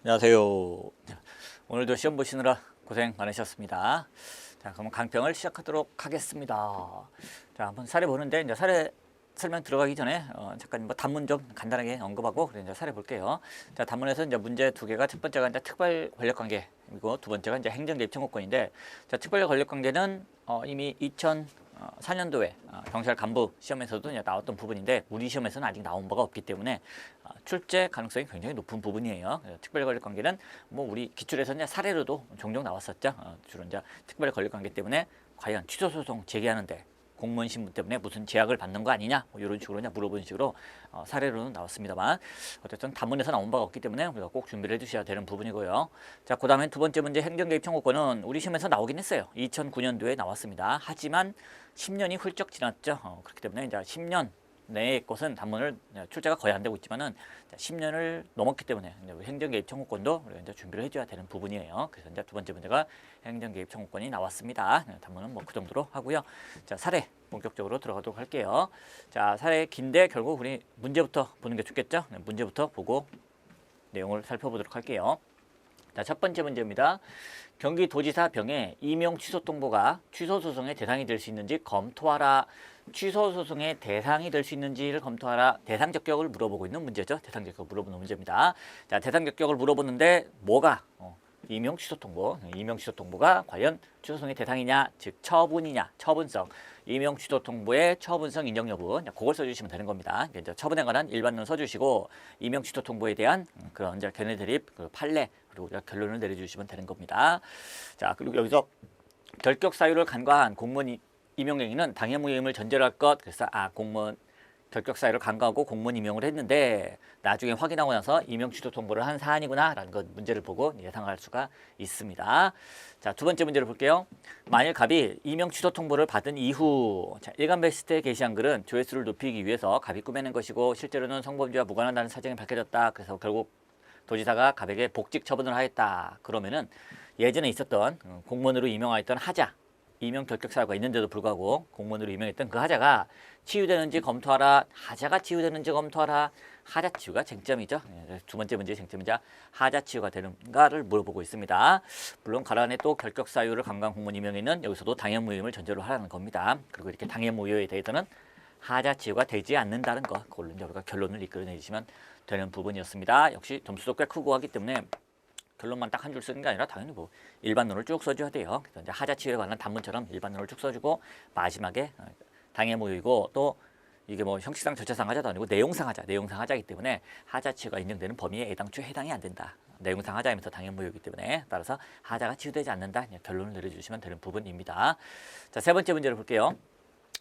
안녕하세요. 오늘도 시험 보시느라 고생 많으셨습니다. 자, 그럼 강평을 시작하도록 하겠습니다. 자, 한번 사례 보는데 이제 사례 설명 들어가기 전에 잠깐 단문 좀 간단하게 언급하고 그래 이제 사례 볼게요. 자, 단문에서 이제 문제 두 개가 첫 번째가 이제 특별 권력 관계, 그리고 두 번째가 이제 행정 개입 청구권인데, 자, 특별 권력 관계는 이미 2004년도에 경찰 간부 시험에서도 이제 나왔던 부분인데, 우리 시험에서는 아직 나온 바가 없기 때문에 출제 가능성이 굉장히 높은 부분이에요. 특별 권력 관계는 뭐 우리 기출에서 이제 사례로도 종종 나왔었죠. 주로 이제 특별 권력 관계 때문에 과연 취소 소송 제기하는데 공무원 신분 때문에 무슨 제약을 받는 거 아니냐, 뭐 이런 식으로 물어보는 식으로 사례로는 나왔습니다만, 어쨌든 단문에서 나온 바가 없기 때문에 우리가 꼭 준비를 해주셔야 되는 부분이고요. 자, 그 다음에 두 번째 문제 행정개입 청구권은 우리 시험에서 나오긴 했어요. 2009년도에 나왔습니다. 하지만 10년이 훌쩍 지났죠. 그렇기 때문에 이제 10년 내의 것은 단문을 출제가 거의 안 되고 있지만은 10년을 넘었기 때문에 행정개입 청구권도 우리가 이제 준비를 해줘야 되는 부분이에요. 그래서 이제 두 번째 문제가 행정개입 청구권이 나왔습니다. 단문은 뭐 그 정도로 하고요. 자, 사례 본격적으로 들어가도록 할게요. 자, 사례 긴데 결국 우리 문제부터 보는 게 좋겠죠. 문제부터 보고 내용을 살펴보도록 할게요. 자, 첫 번째 문제입니다. 경기도지사 병에 임용 취소 통보가 취소 소송의 대상이 될 수 있는지 검토하라. 취소 소송의 대상이 될 수 있는지를 검토하라. 대상 적격을 물어보고 있는 문제죠. 대상 적격을 물어보는 문제입니다. 자, 대상 적격을 물어보는데 뭐가 임용 취소 통보, 임용 취소 통보가 과연 취소 소송의 대상이냐, 즉 처분이냐, 처분성, 임용 취소 통보의 처분성 인정 여부, 그걸 써주시면 되는 겁니다. 이제 처분에 관한 일반론 써주시고 임용 취소 통보에 대한 그런 이제 견해 대립, 그 판례, 그리고 결론을 내려주시면 되는 겁니다. 자, 그리고 여기서 결격 사유를 간과한 공무원 임용 행위는 당해 무임을 전제로 할 것. 그래서 공무원 결격 사유를 간과하고 공무원 임용을 했는데 나중에 확인하고 나서 임용 취소 통보를 한 사안이구나 라는 것 문제를 보고 예상할 수가 있습니다. 자, 두 번째 문제를 볼게요. 만일 갑이 임용 취소 통보를 받은 이후, 자, 일간 베스트에 게시한 글은 조회수를 높이기 위해서 갑이 꾸며낸 것이고 실제로는 성범죄와 무관하다는 사정이 밝혀졌다. 그래서 결국 도지사가 갑에게 복직 처분을 하였다. 그러면은 예전에 있었던 공무원으로 임용하였던 하자, 임용 결격 사유가 있는데도 불구하고 공무원으로 임명했던 그 하자가 치유되는지 검토하라. 하자가 치유되는지 검토하라. 하자 치유가 쟁점이죠. 두 번째 문제의 쟁점이자 하자 치유가 되는가를 물어보고 있습니다. 물론 가란에 또 결격 사유를 간과한 공무원 임명에는 여기서도 당해 무임을 전제로 하라는 겁니다. 그리고 이렇게 당해 무효에 대해서는 하자 치유가 되지 않는다는 것, 그걸로 이제 우리가 결론을 이끌어내주시면 되는 부분이었습니다. 역시 점수도 꽤 크고 하기 때문에 결론만 딱 한 줄 쓰는 게 아니라 당연히 뭐 일반론을 쭉 써줘야 돼요. 그래서 이제 하자 치유에 관한 단문처럼 일반론을 쭉 써주고 마지막에 당해 무효이고, 또 이게 뭐 형식상 절차상 하자도 아니고 내용상 하자이기 때문에 하자 치유가 인정되는 범위에 애당초 해당이 안 된다. 내용상 하자이면서 당해 무효이기 때문에 따라서 하자가 치유되지 않는다. 결론을 내려주시면 되는 부분입니다. 자, 세 번째 문제를 볼게요.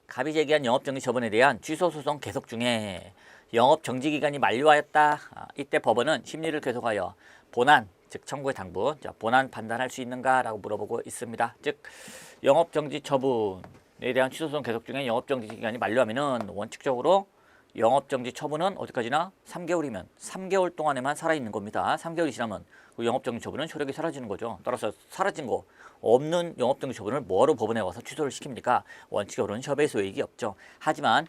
갑이 제기한 영업정지 처분에 대한 취소 소송 계속 중에 영업정지 기간이 만료하였다. 이때 법원은 심리를 계속하여 본안, 즉 청구의 당부, 본안 판단할 수 있는가라고 물어보고 있습니다. 즉 영업정지 처분에 대한 취소 소송 계속 중에 영업정지 기간이 만료하면은 원칙적으로 영업정지 처분은 어디까지나 3개월이면 3개월 동안에만 살아있는 겁니다. 3개월이 지나면 그 영업정지 처분은 효력이 사라지는 거죠. 따라서 사라진 거 없는 영업정지 처분을 뭐로 법원에 와서 취소를 시킵니까? 원칙적으로는 협의 소이익이 없죠. 하지만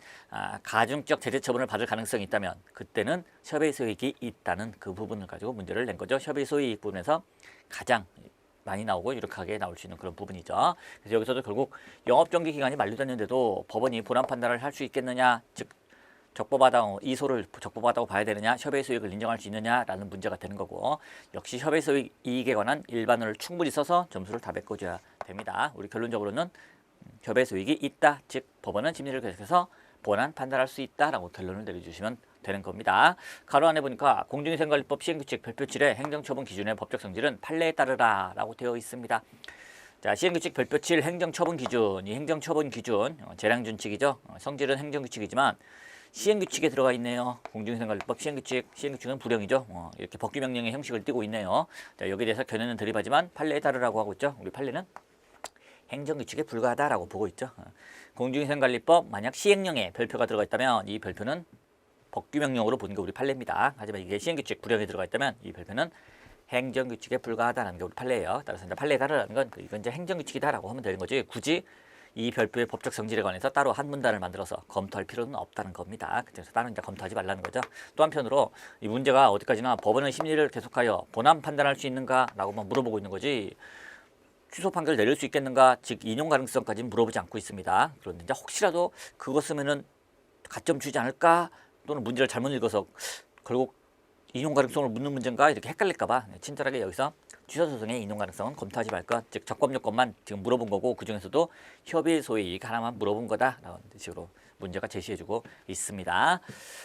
가중적 제재 처분을 받을 가능성이 있다면 그때는 협의 소이익이 있다는 그 부분을 가지고 문제를 낸 거죠. 협의 소이익 부분에서 가장 많이 나오고 유력하게 나올 수 있는 그런 부분이죠. 그래서 여기서도 결국 영업정지 기간이 만료됐는데도 법원이 본안 판단을 할 수 있겠느냐, 즉 이소를 적법하다고 봐야 되느냐, 협의 소익을 인정할 수 있느냐라는 문제가 되는 거고, 역시 협의 소익 이익에 관한 일반론을 충분히 써서 점수를 다 메꿔줘야 됩니다. 우리 결론적으로는 협의 소익이 있다, 즉 법원은 심리를 계속해서 본안 판단할 수 있다라고 결론을 내려주시면 되는 겁니다. 가로 안에 보니까 공정위생관리법 시행규칙 별표 7의 행정처분 기준의 법적 성질은 판례에 따르라 라고 되어 있습니다. 자, 시행규칙 별표 7 행정처분 기준, 이 행정처분 기준 재량준칙이죠. 성질은 행정규칙이지만 시행규칙에 들어가 있네요. 공정위생관리법 시행규칙은 불형이죠. 이렇게 법규명령의 형식을 띠고 있네요. 자, 여기에 대해서 견해는 대립하지만 판례에 따르라고 하고 있죠. 우리 판례는 행정규칙에 불과하다라고 보고 있죠. 공정위생관리법 만약 시행령에 별표가 들어가 있다면 이 별표는 법규명령으로 보는 게 우리 판례입니다. 하지만 이게 시행규칙 불형에 들어가 있다면 이 별표는 행정규칙에 불과하다는 게 우리 판례예요. 따라서 이제 판례에 따르라는 건 이건 이제 행정규칙이다라고 하면 되는 거지, 굳이 이 별표의 법적 성질에 관해서 따로 한 문단을 만들어서 검토할 필요는 없다는 겁니다. 그래서 따로 이제 검토하지 말라는 거죠. 또 한편으로 이 문제가 어디까지나 법원의 심리를 계속하여 본안 판단할 수 있는가라고만 물어보고 있는 거지 취소 판결을 내릴 수 있겠는가, 즉 인용 가능성까지는 물어보지 않고 있습니다. 그런데 이제 혹시라도 그거 쓰면은 가점 주지 않을까, 또는 문제를 잘못 읽어서 결국 인용 가능성을 묻는 문제인가 이렇게 헷갈릴까봐 친절하게 여기서 취소 소송의 인용 가능성은 검토하지 말 것, 즉 적법 요건만 지금 물어본 거고 그 중에서도 협의 소이익 하나만 물어본 거다라는 식으로 문제가 제시해주고 있습니다.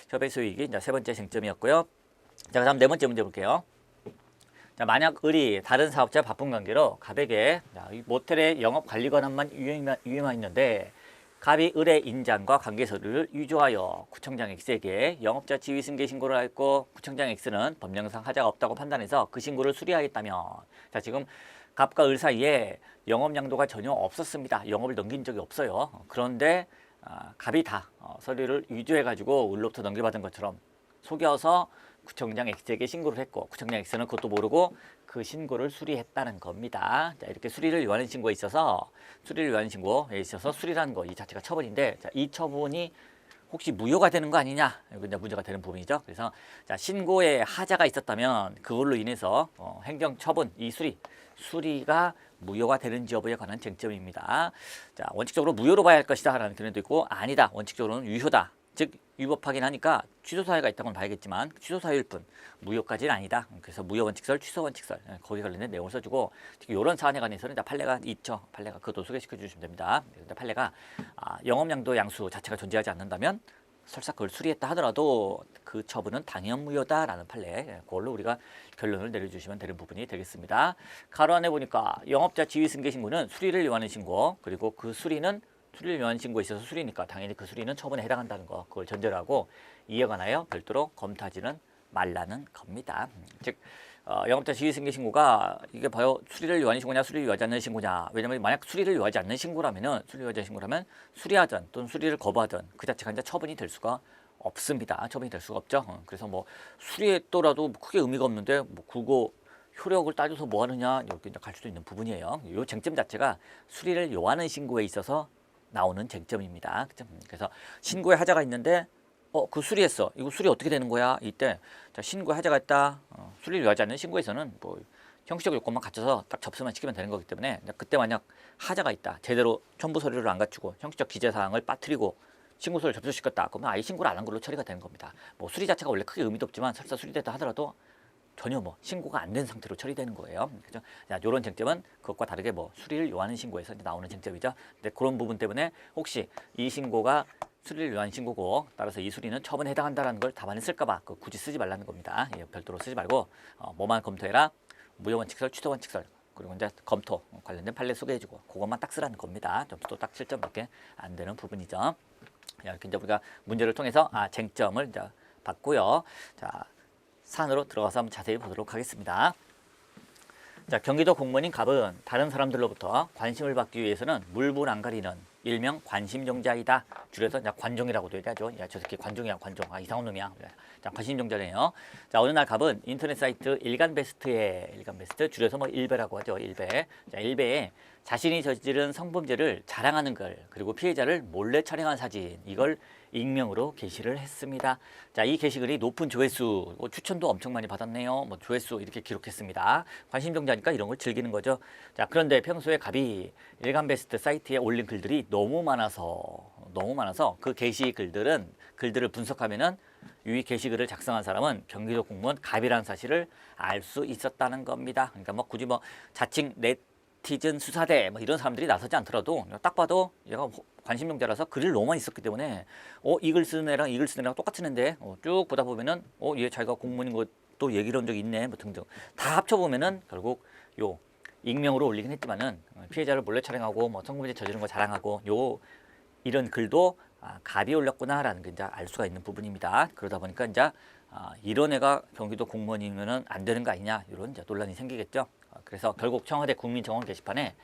협의 소이익이 이제 세 번째 쟁점이었고요. 자, 그다음 네 번째 문제 볼게요. 자, 만약 을이 다른 사업자 바쁜 관계로 갑에게 이 모텔의 영업 관리 권한만 위임하 있는데 갑이 을의 인장과 관계 서류를 위조하여 구청장 X에게 영업자 지위 승계 신고를 했고 구청장 X는 법령상 하자가 없다고 판단해서 그 신고를 수리하였다면, 자, 지금 갑과 을 사이에 영업 양도가 전혀 없었습니다. 영업을 넘긴 적이 없어요. 그런데 갑이 다 서류를 위조해 가지고 을로부터 넘겨받은 것처럼 속여서 구청장 X에게 신고를 했고 구청장 X는 그것도 모르고 그 신고를 수리했다는 겁니다. 자, 이렇게 수리를 요하는 신고에 있어서 수리라는 거 이 자체가 처분인데, 자, 이 처분이 혹시 무효가 되는 거 아니냐, 이거 이제 문제가 되는 부분이죠. 그래서 자, 신고에 하자가 있었다면 그걸로 인해서 행정 처분 이 수리가 무효가 되는지 여부에 관한 쟁점입니다. 자, 원칙적으로 무효로 봐야 할 것이다 라는 견해도 있고, 아니다, 원칙적으로는 유효다, 즉 위법하긴 하니까 취소 사유가 있다고는 봐야겠지만 취소 사유일 뿐 무효까지는 아니다. 그래서 무효 원칙설, 취소 원칙설 거기 관련된 내용을 써주고, 특히 이런 사안에 관해서는 판례가 있죠. 판례가 그것도 소개시켜 주시면 됩니다. 근데 판례가 영업양도 양수 자체가 존재하지 않는다면 설사 그걸 수리했다 하더라도 그 처분은 당연 무효다라는 판례, 그걸로 우리가 결론을 내려주시면 되는 부분이 되겠습니다. 가로 안에 보니까 영업자 지위 승계 신고는 수리를 요하는 신고, 그리고 그 수리를 요하는 신고에 있어서 수리니까 당연히 그 수리는 처분에 해당한다는 거, 그걸 전제로 하고 이에 관하여 별도로 검토하지는 말라는 겁니다. 즉 영업자 지위 승계 신고가 이게 봐요, 수리를 요하는 신고냐 수리를 요하지 않는 신고냐. 왜냐하면 만약 수리를 요하지 않는 신고라면 수리하든 또는 수리를 거부하든 그 자체가 이제 처분이 될 수가 없습니다. 처분이 될 수가 없죠. 그래서 뭐 수리했더라도 크게 의미가 없는데 뭐 그거 효력을 따져서 뭐 하느냐, 이렇게 이제 갈 수도 있는 부분이에요. 이 쟁점 자체가 수리를 요하는 신고에 있어서 나오는 쟁점입니다. 그래서 신고에 하자가 있는데 그 수리했어. 이거 수리 어떻게 되는 거야? 이때 자, 신고에 하자가 있다. 수리를 요하지 않는 신고에서는 뭐 형식적 요건만 갖춰서 딱 접수만 시키면 되는 거기 때문에, 그때 만약 하자가 있다, 제대로 첨부 서류를 안 갖추고 형식적 기재 사항을 빠뜨리고 신고서를 접수시켰다, 그러면 아예 신고를 안 한 걸로 처리가 되는 겁니다. 뭐 수리 자체가 원래 크게 의미도 없지만 설사 수리됐다 하더라도 전혀 뭐 신고가 안 된 상태로 처리되는 거예요. 그죠? 자, 이런 쟁점은 그것과 다르게 뭐 수리를 요하는 신고에서 이제 나오는 쟁점이죠. 근데 그런 부분 때문에 혹시 이 신고가 수리를 요하는 신고고 따라서 이 수리는 처분에 해당한다는 걸 답안했을까봐 굳이 쓰지 말라는 겁니다. 별도로 쓰지 말고 뭐만 검토해라, 무효 원칙설, 취소 원칙설, 그리고 이제 검토 관련된 판례 소개해주고 그것만 딱 쓰라는 겁니다. 점수도 딱 7점밖에 안 되는 부분이죠. 이렇게 이제 우리가 문제를 통해서 쟁점을 이제 봤고요. 자, 사안으로 들어가서 한번 자세히 보도록 하겠습니다. 자, 경기도 공무원인 갑은 다른 사람들로부터 관심을 받기 위해서는 물불 안 가리는 일명 관심종자이다. 줄여서 이제 관종이라고도 얘기하죠. 야, 저 새끼 관종이야, 관종. 이상한 놈이야. 자, 관심종자네요. 자, 어느 날 갑은 인터넷 사이트 일간베스트 줄여서 뭐 일베라고 하죠. 일베. 자, 일베에 자신이 저지른 성범죄를 자랑하는 글, 그리고 피해자를 몰래 촬영한 사진, 이걸 익명으로 게시를 했습니다. 자, 이 게시글이 높은 조회수, 추천도 엄청 많이 받았네요. 뭐 조회수 이렇게 기록했습니다. 관심종자니까 이런 걸 즐기는 거죠. 자, 그런데 평소에 갑이 일간베스트 사이트에 올린 글들이 너무 많아서 그 글들을 분석하면은 이 게시글을 작성한 사람은 경기도 공무원 갑이라는 사실을 알 수 있었다는 겁니다. 그러니까 뭐 굳이 뭐 자칭 네티즌 수사대 뭐 이런 사람들이 나서지 않더라도 딱 봐도 얘가 관심종자라서 글을 너무 많이 썼기 때문에 이 글 쓰는 애랑 이 글 쓰는 애랑 똑같은 애인데 쭉 보다 보면은 얘 자기가 공무원인 것도 얘기를 한 적이 있네 뭐 등등 다 합쳐보면은 결국 요 익명으로 올리긴 했지만은 피해자를 몰래 촬영하고 뭐 성범죄 저지른 거 자랑하고 이런 글도 갑이 올렸구나라는 게 이제 알 수가 있는 부분입니다. 그러다 보니까 이제 이런 애가 경기도 공무원이면은 안 되는 거 아니냐, 이런 이제 논란이 생기겠죠. 그래서 결국 청와대 국민정원 게시판에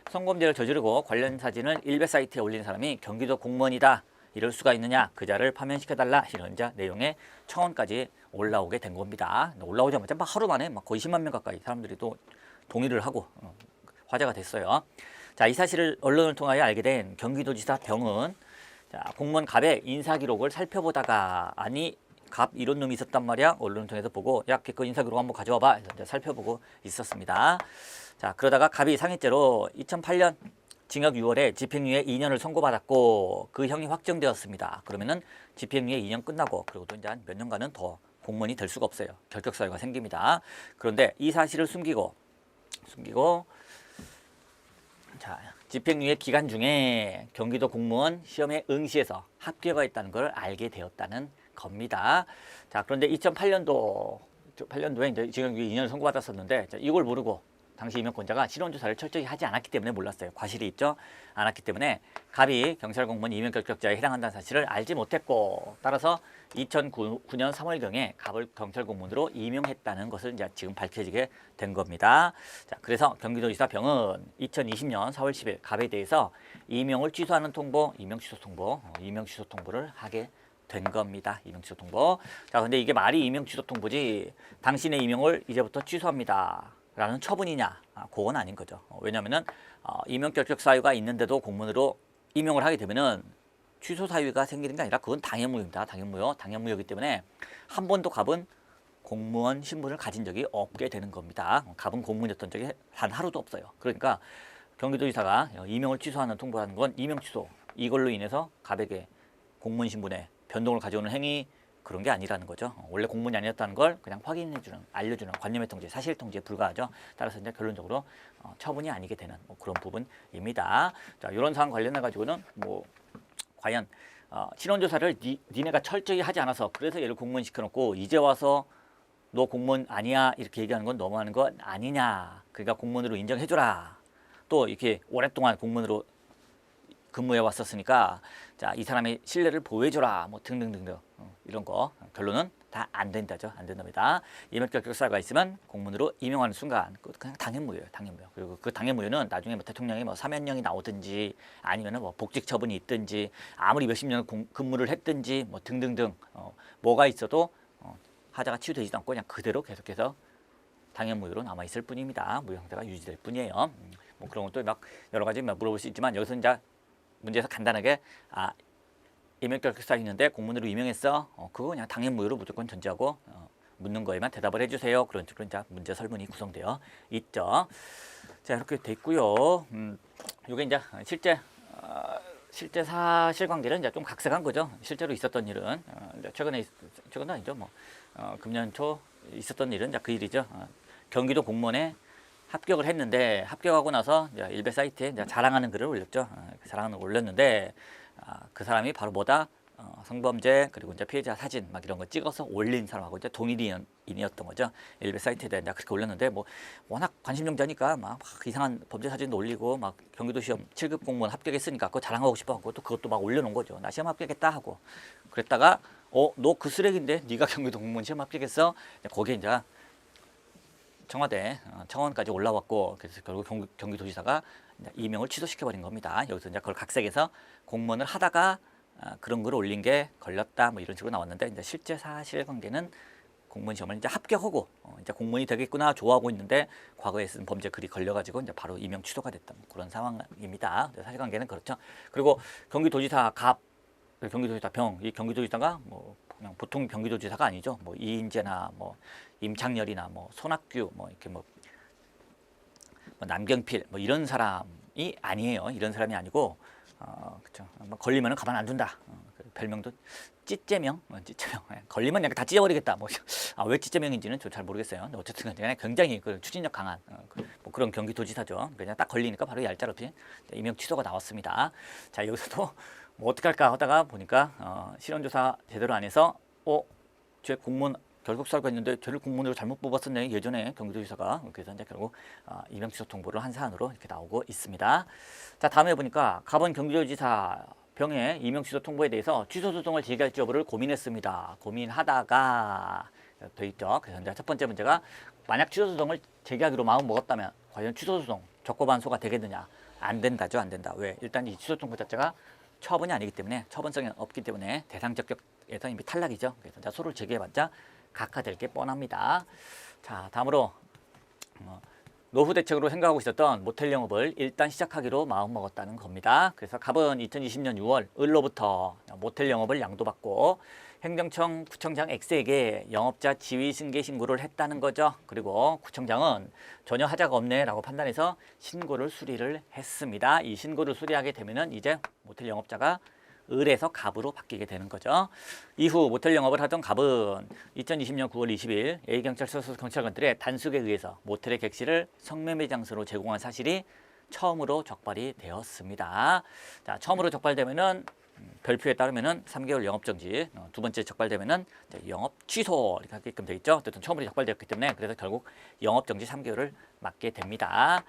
성범죄를 저지르고 관련 사진을 일베 사이트에 올린 사람이 경기도 공무원이다, 이럴 수가 있느냐, 그자를 파면시켜달라, 이런 이제 내용의 청원까지 올라오게 된 겁니다. 올라오자마자 막 하루 만에 막 거의 10만 명 가까이 사람들이 또 동의를 하고 화제가 됐어요. 자, 이 사실을 언론을 통하여 알게 된 경기도지사 병은 자, 공무원 갑의 인사 기록을 살펴보다가 아니 갑 이런 놈이 있었단 말이야. 언론을 통해서 보고 야, 그 인사 기록 한번 가져와 봐. 이제 살펴보고 있었습니다. 자, 그러다가 갑이 상해죄로 2008년 징역 6월에 집행유예 2년을 선고받았고 그 형이 확정되었습니다. 그러면은 집행유예 2년 끝나고 그리고 또 이제 한 몇 년간은 더 공무원이 될 수가 없어요. 결격 사유가 생깁니다. 그런데 이 사실을 숨기고 자, 집행유예 기간 중에 경기도 공무원 시험에 응시해서 합격을 했다는 걸 알게 되었다는 겁니다. 자, 그런데 2008년도에 이제 징역 2년을 선고받았었는데 자, 이걸 모르고 당시 임명권자가 신원조사를 철저히 하지 않았기 때문에 몰랐어요. 과실이 있죠. 않았기 때문에 갑이 경찰 공무원 임명 결격자에 해당한다는 사실을 알지 못했고 따라서 2009년 3월경에 갑을 경찰 공무원으로 임명했다는 것을 이제 지금 밝혀지게 된 겁니다. 자, 그래서 경기도지사 병은 2020년 4월 10일 갑에 대해서 임명을 취소하는 통보, 임명 취소 통보를 하게 된 겁니다. 임명 취소 통보. 자, 근데 이게 말이 임명 취소 통보지 당신의 임명을 이제부터 취소합니다. 라는 처분이냐? 그건 아닌 거죠. 왜냐하면은 임명 결격 사유가 있는데도 공무원으로 임명을 하게 되면은 취소 사유가 생기는 게 아니라 그건 당연무효입니다. 당연무효이기 때문에 한 번도 갑은 공무원 신분을 가진 적이 없게 되는 겁니다. 갑은 공무원이었던 적이 단 하루도 없어요. 그러니까 경기도지사가 임명을 취소하는 통보라는 건 임명 취소 이걸로 인해서 갑에게 공무원 신분에 변동을 가져오는 행위 그런 게 아니라는 거죠. 원래 공무원이 아니었다는 걸 그냥 확인해주는, 알려주는 관념의 통제, 사실 통제에 불과하죠. 따라서 이제 결론적으로 처분이 아니게 되는 뭐 그런 부분입니다. 자, 이런 사안 관련해 가지고는 뭐 과연 신원조사를 니네가 철저히 하지 않아서 그래서 얘를 공무원 시켜놓고 이제 와서 너 공무원 아니야 이렇게 얘기하는 건 너무하는 건 아니냐. 그러니까 공무원으로 인정해줘라. 또 이렇게 오랫동안 공무원으로 근무해 왔었으니까 자, 이 사람의 신뢰를 보호해줘라 뭐 등등등등 이런 거 결론은 다 안 된다죠. 안 된답니다. 임명 결격 사유가 있으면 공무원으로 임명하는 순간 그냥 당연무효예요. 당연무효. 그리고 그 당연무효는 나중에 뭐 대통령이 뭐 사면령이 나오든지 아니면은 뭐 복직 처분이 있든지 아무리 몇십 년 근무를 했든지 뭐 등등등 뭐가 있어도 하자가 치유되지도 않고 그냥 그대로 계속해서 당연무효로 남아 있을 뿐입니다. 무효 형태가 유지될 뿐이에요. 뭐 그런 것도 막 여러 가지 물어볼 수 있지만 여기서 이제 문제에서 간단하게 임명 결격 사유 있는데 공무원으로 임명했어. 그거 그냥 당연무효로 무조건 전제하고 묻는 거에만 대답을 해주세요. 그런 식으로 이제 문제 설문이 구성되어 있죠. 자, 이렇게 돼 있고요. 이게 이제 실제 사실관계는 이제 좀 각색한 거죠. 실제로 있었던 일은 최근은 아니죠. 뭐 금년 초 있었던 일은 이제 그 일이죠. 경기도 공무원에 합격을 했는데 합격하고 나서 이제 일베 사이트에 이제 자랑하는 글을 올렸죠. 자랑하는 걸 올렸는데 그 사람이 바로 뭐다? 성범죄 그리고 이제 피해자 사진 막 이런 거 찍어서 올린 사람하고 이제 동일인이었던 거죠. 일베 사이트에 이제 그렇게 올렸는데 뭐 워낙 관심종자니까 막 이상한 범죄 사진도 올리고 막 경기도 시험 7급 공무원 합격했으니까 그거 자랑하고 싶어하고 또 그것도 막 올려놓은 거죠. 나 시험 합격했다 하고 그랬다가 너 그 쓰레기인데 네가 경기도 공무원 시험 합격했어? 거기에 이제 청와대 청원까지 올라왔고 그래서 결국 경기도지사가 임명을 취소시켜버린 겁니다. 여기서 이제 그걸 각색해서 공무원을 하다가 그런 글을 올린 게 걸렸다 뭐 이런 식으로 나왔는데 이제 실제 사실관계는 공무원 시험을 이제 합격하고 이제 공무원이 되겠구나 좋아하고 있는데 과거에 쓴 범죄 글이 걸려가지고 이제 바로 임명 취소가 됐다 뭐 그런 상황입니다. 사실관계는 그렇죠. 그리고 경기도지사 경기도지사 이 경기도지사가 뭐 그냥 보통 경기도지사가 아니죠. 뭐 이인재나 뭐 임창열이나 뭐 손학규 뭐 이렇게 뭐 남경필 뭐 이런 사람이 아니에요. 이런 사람이 아니고 그렇죠. 걸리면은 가만 안 둔다. 그 별명도 찌째명. 걸리면 그냥 다 찢어버리겠다. 왜 찌째명인지는 저 잘 모르겠어요. 근데 어쨌든 간에 굉장히 그 추진력 강한 뭐 그런 경기도지사죠. 그냥 딱 걸리니까 바로 얄짤없이 임명 취소가 나왔습니다. 자, 여기서도 뭐 어떻게 할까 하다가 보니까 실원조사 제대로 안 해서 제 공무원 결격 사유가 있는데 쟤를 공무원으로 잘못 뽑았었네 예전에 경기도지사가. 그래서 이제 결국 임명 취소 통보를 한 사안으로 이렇게 나오고 있습니다. 자, 다음에 보니까 갑은 경기도지사 병의 임명 취소 통보에 대해서 취소 소송을 제기할지 여부를 고민했습니다. 고민하다가 돼 있죠. 그래서 이제 첫 번째 문제가 만약 취소 소송을 제기하기로 마음 먹었다면 과연 취소 소송 적법한소가 되겠느냐? 안 된다죠. 안 된다. 왜? 일단 이 취소 통보 자체가 처분이 아니기 때문에 처분성이 없기 때문에 대상 적격에서 이미 탈락이죠. 그래서 소를 제기해봤자 각하될 게 뻔합니다. 자, 다음으로 노후 대책으로 생각하고 있었던 모텔 영업을 일단 시작하기로 마음먹었다는 겁니다. 그래서 갑은 2020년 6월 을로부터 모텔 영업을 양도받고 행정청 구청장 X에게 영업자 지위 승계 신고를 했다는 거죠. 그리고 구청장은 전혀 하자가 없네라고 판단해서 신고를 수리를 했습니다. 이 신고를 수리하게 되면은 이제 모텔 영업자가 을에서 갑으로 바뀌게 되는 거죠. 이후 모텔 영업을 하던 갑은 2020년 9월 20일 A경찰서 소속 경찰관들의 단속에 의해서 모텔의 객실을 성매매 장소로 제공한 사실이 처음으로 적발이 되었습니다. 자, 처음으로 적발되면은 별표에 따르면은 3개월 영업 정지, 두 번째 적발되면은 영업 취소 이렇게 하게끔 되어 있죠. 어쨌든 처음으로 적발되었기 때문에 그래서 결국 영업 정지 3개월을 맞게 됩니다.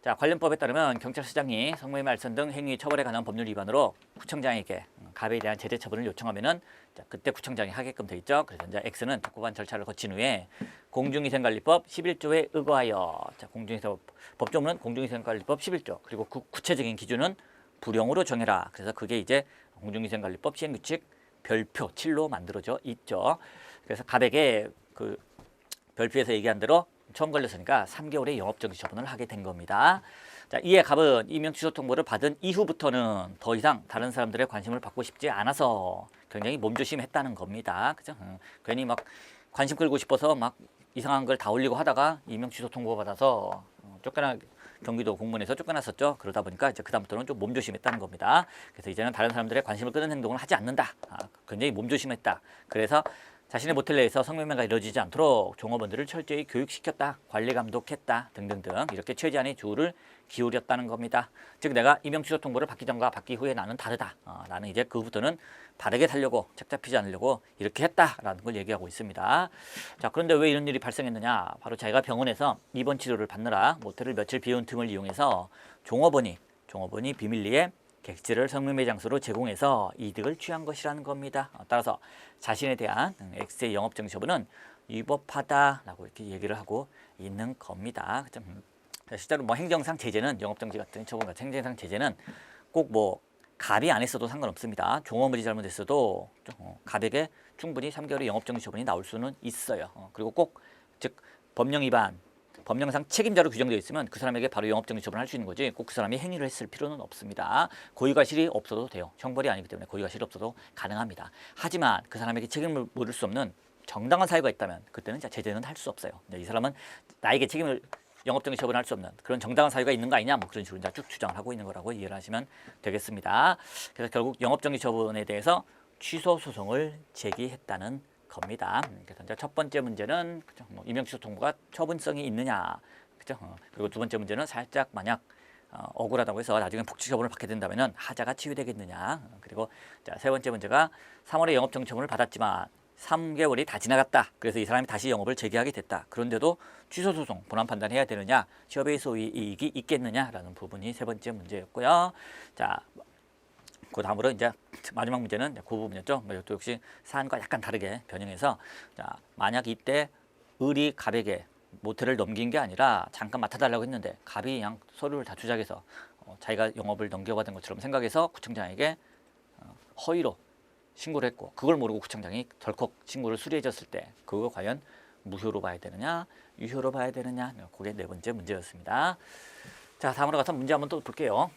자, 관련법에 따르면 경찰서장이 성매매 알선 등 행위 처벌에 관한 법률 위반으로 구청장에게 갑에 대한 제재 처분을 요청하면은 그때 구청장이 하게끔 되어 있죠. 그래서 이제 X는 적법한 절차를 거친 후에 공중위생관리법 11조에 의거하여 공중위생 법조문은 공중위생관리법 11조 그리고 구체적인 기준은 불용으로 정해라. 그래서 그게 이제 공중위생관리법 시행규칙 별표 7로 만들어져 있죠. 그래서 갑에게 그 별표에서 얘기한 대로 처음 걸렸으니까 3개월의 영업정지 처분을 하게 된 겁니다. 자, 이에 갑은 임명 취소 통보를 받은 이후부터는 더 이상 다른 사람들의 관심을 받고 싶지 않아서 굉장히 몸조심했다는 겁니다. 그죠? 괜히 막 관심 끌고 싶어서 막 이상한 걸 다 올리고 하다가 임명 취소 통보 받아서 쫓겨나 경기도 공무원에서 쫓겨났었죠. 그러다 보니까 이제 그다음부터는 좀 몸조심했다는 겁니다. 그래서 이제는 다른 사람들의 관심을 끄는 행동을 하지 않는다. 굉장히 몸조심했다. 그래서 자신의 모텔 내에서 성매매가 이루어지지 않도록 종업원들을 철저히 교육시켰다, 관리 감독했다 등등등 이렇게 최대한의 주의를 기울였다는 겁니다. 즉 내가 임명 취소 통보를 받기 전과 받기 후에 나는 다르다. 나는 이제 그후부터는 바르게 살려고 책 잡히지 않으려고 이렇게 했다라는 걸 얘기하고 있습니다. 자, 그런데 왜 이런 일이 발생했느냐? 바로 자기가 병원에서 입원 치료를 받느라 모텔을 며칠 비운 틈을 이용해서 종업원이 비밀리에 객실을 성매매 장소로 제공해서 이득을 취한 것이라는 겁니다. 따라서 자신에 대한 X의 영업정지 처분은 위법하다라고 이렇게 얘기를 하고 있는 겁니다. 실제로 뭐 행정상 제재는 영업정지 같은 처분 같은 행정상 제재는 꼭 뭐 갑이 안 했어도 상관없습니다. 종업원이 잘못했어도 갑에게 충분히 3개월의 영업정지 처분이 나올 수는 있어요. 그리고 꼭 즉 법령 위반 법령상 책임자로 규정되어 있으면 그 사람에게 바로 영업정지 처분을 할 수 있는 거지 꼭 그 사람이 행위를 했을 필요는 없습니다. 고의과실이 없어도 돼요. 형벌이 아니기 때문에 고의과실이 없어도 가능합니다. 하지만 그 사람에게 책임을 물을 수 없는 정당한 사유가 있다면 그때는 제재는 할 수 없어요. 이 사람은 나에게 책임을 영업정지 처분할 수 없는 그런 정당한 사유가 있는 거 아니냐 뭐 그런 식으로 쭉 주장을 하고 있는 거라고 이해를 하시면 되겠습니다. 그래서 결국 영업정지 처분에 대해서 취소 소송을 제기했다는 겁니다. 그래서 이제 첫 번째 문제는 임명 취소 통보가 처분성이 있느냐, 그죠? 그리고 두 번째 문제는 살짝 만약 억울하다고 해서 나중에 복지 처분을 받게 된다면은 하자가 치유되겠느냐. 그리고 자, 세 번째 문제가 3월에 영업정지 처분을 받았지만 3개월이 다 지나갔다. 그래서 이 사람이 다시 영업을 재개하게 됐다. 그런데도 취소 소송 본안 판단해야 되느냐, 취업의 소위 이익이 있겠느냐라는 부분이 세 번째 문제였고요. 자. 그 다음으로 이제 마지막 문제는 그 부분이었죠. 이것도 역시 사안과 약간 다르게 변형해서 자, 만약 이때 을이 갑에게 모텔을 넘긴 게 아니라 잠깐 맡아달라고 했는데 갑이 그냥 서류를 다 조작해서 자기가 영업을 넘겨받은 것처럼 생각해서 구청장에게 허위로 신고를 했고 그걸 모르고 구청장이 덜컥 신고를 수리해줬을 때 그거 과연 무효로 봐야 되느냐 유효로 봐야 되느냐 그게 네 번째 문제였습니다. 자, 다음으로 가서 문제 한번 또 볼게요.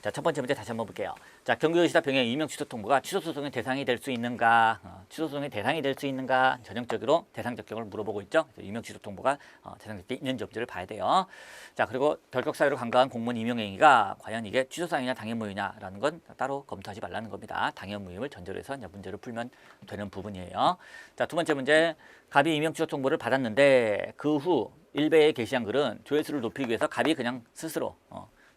자, 첫 번째 문제 다시 한번 볼게요. 자, 경기도지사 병행 임명 취소 통보가 취소 소송의 대상이 될 수 있는가? 취소 소송의 대상이 될 수 있는가? 전형적으로 대상 적격을 물어보고 있죠. 임명 취소 통보가 대상 적격이 있는지 없는지를 봐야 돼요. 자, 그리고 결격 사유로 간과한 공무원 임용 행위가 과연 이게 취소 사유냐 당연 무효냐라는 건 따로 검토하지 말라는 겁니다. 당연 무효를 전제로 해서 이제 문제를 풀면 되는 부분이에요. 자, 두 번째 문제. 갑이 임명 취소 통보를 받았는데 그 후 일베에 게시한 글은 조회수를 높이기 위해서 갑이 그냥 스스로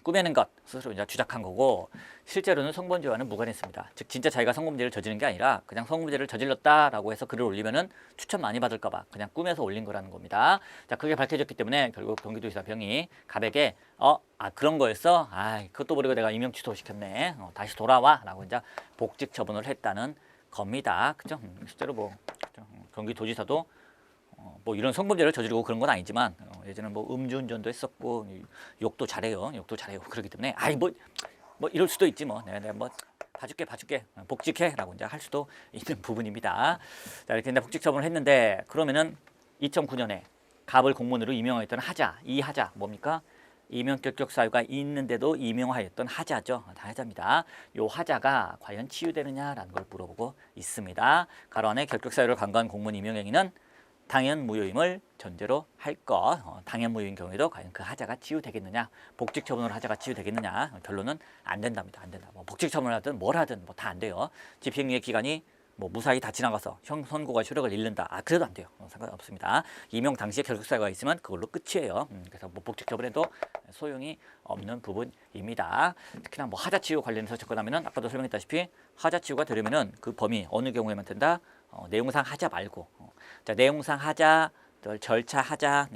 꾸며낸 것 스스로 이제 주작한 거고 실제로는 성범죄와는 무관했습니다. 즉 진짜 자기가 성범죄를 저지른 게 아니라 그냥 성범죄를 저질렀다라고 해서 글을 올리면은 추천 많이 받을까봐 그냥 꾸며서 올린 거라는 겁니다. 자, 그게 밝혀졌기 때문에 결국 경기도지사 병이 갑에게 그런 거였어? 그것도 모르고 내가 임명 취소시켰네. 다시 돌아와라고 이제 복직 처분을 했다는 겁니다. 그죠? 실제로 뭐 경기도지사도 뭐 이런 성범죄를 저지르고 그런 건 아니지만 예전에 뭐 음주운전도 했었고 욕도 잘해요. 그렇기 때문에 뭐 이럴 수도 있지 뭐. 내가 뭐 봐줄게 복직해라고 이제 할 수도 있는 부분입니다. 자, 이렇게 이제 복직 처분을 했는데 그러면은 2009년에 갑을 공문으로 임명하였던 하자. 이 하자 뭡니까? 이명 결격 사유가 있는데도 임명하였던 하자죠. 하자입니다. 요 하자가 과연 치유되느냐라는 걸 물어보고 있습니다. 가로 안에 결격 사유를 간과한 공문 임명 행위는 당연 무효임을 전제로 할 것. 당연 무효인 경우에도 과연 그 하자가 치유되겠느냐, 복직 처분으로 하자가 치유되겠느냐. 결론은 안 된답니다. 안 된다. 뭐 복직 처분을 하든 뭘 하든 뭐 다 안 돼요. 집행유예 기간이 뭐 무사히 다 지나가서 선고가 효력을 잃는다. 그래도 안 돼요. 상관없습니다. 임용 당시에 결격 사유가 있으면 그걸로 끝이에요. 그래서 뭐 복직 처분에도 소용이 없는 부분입니다. 특히나 뭐 하자 치유 관련해서 접근하면은 아까도 설명했다시피 하자 치유가 되려면은 그 범위 어느 경우에만 된다. 내용상 하자 말고 자, 내용상 하자, 절차 하자.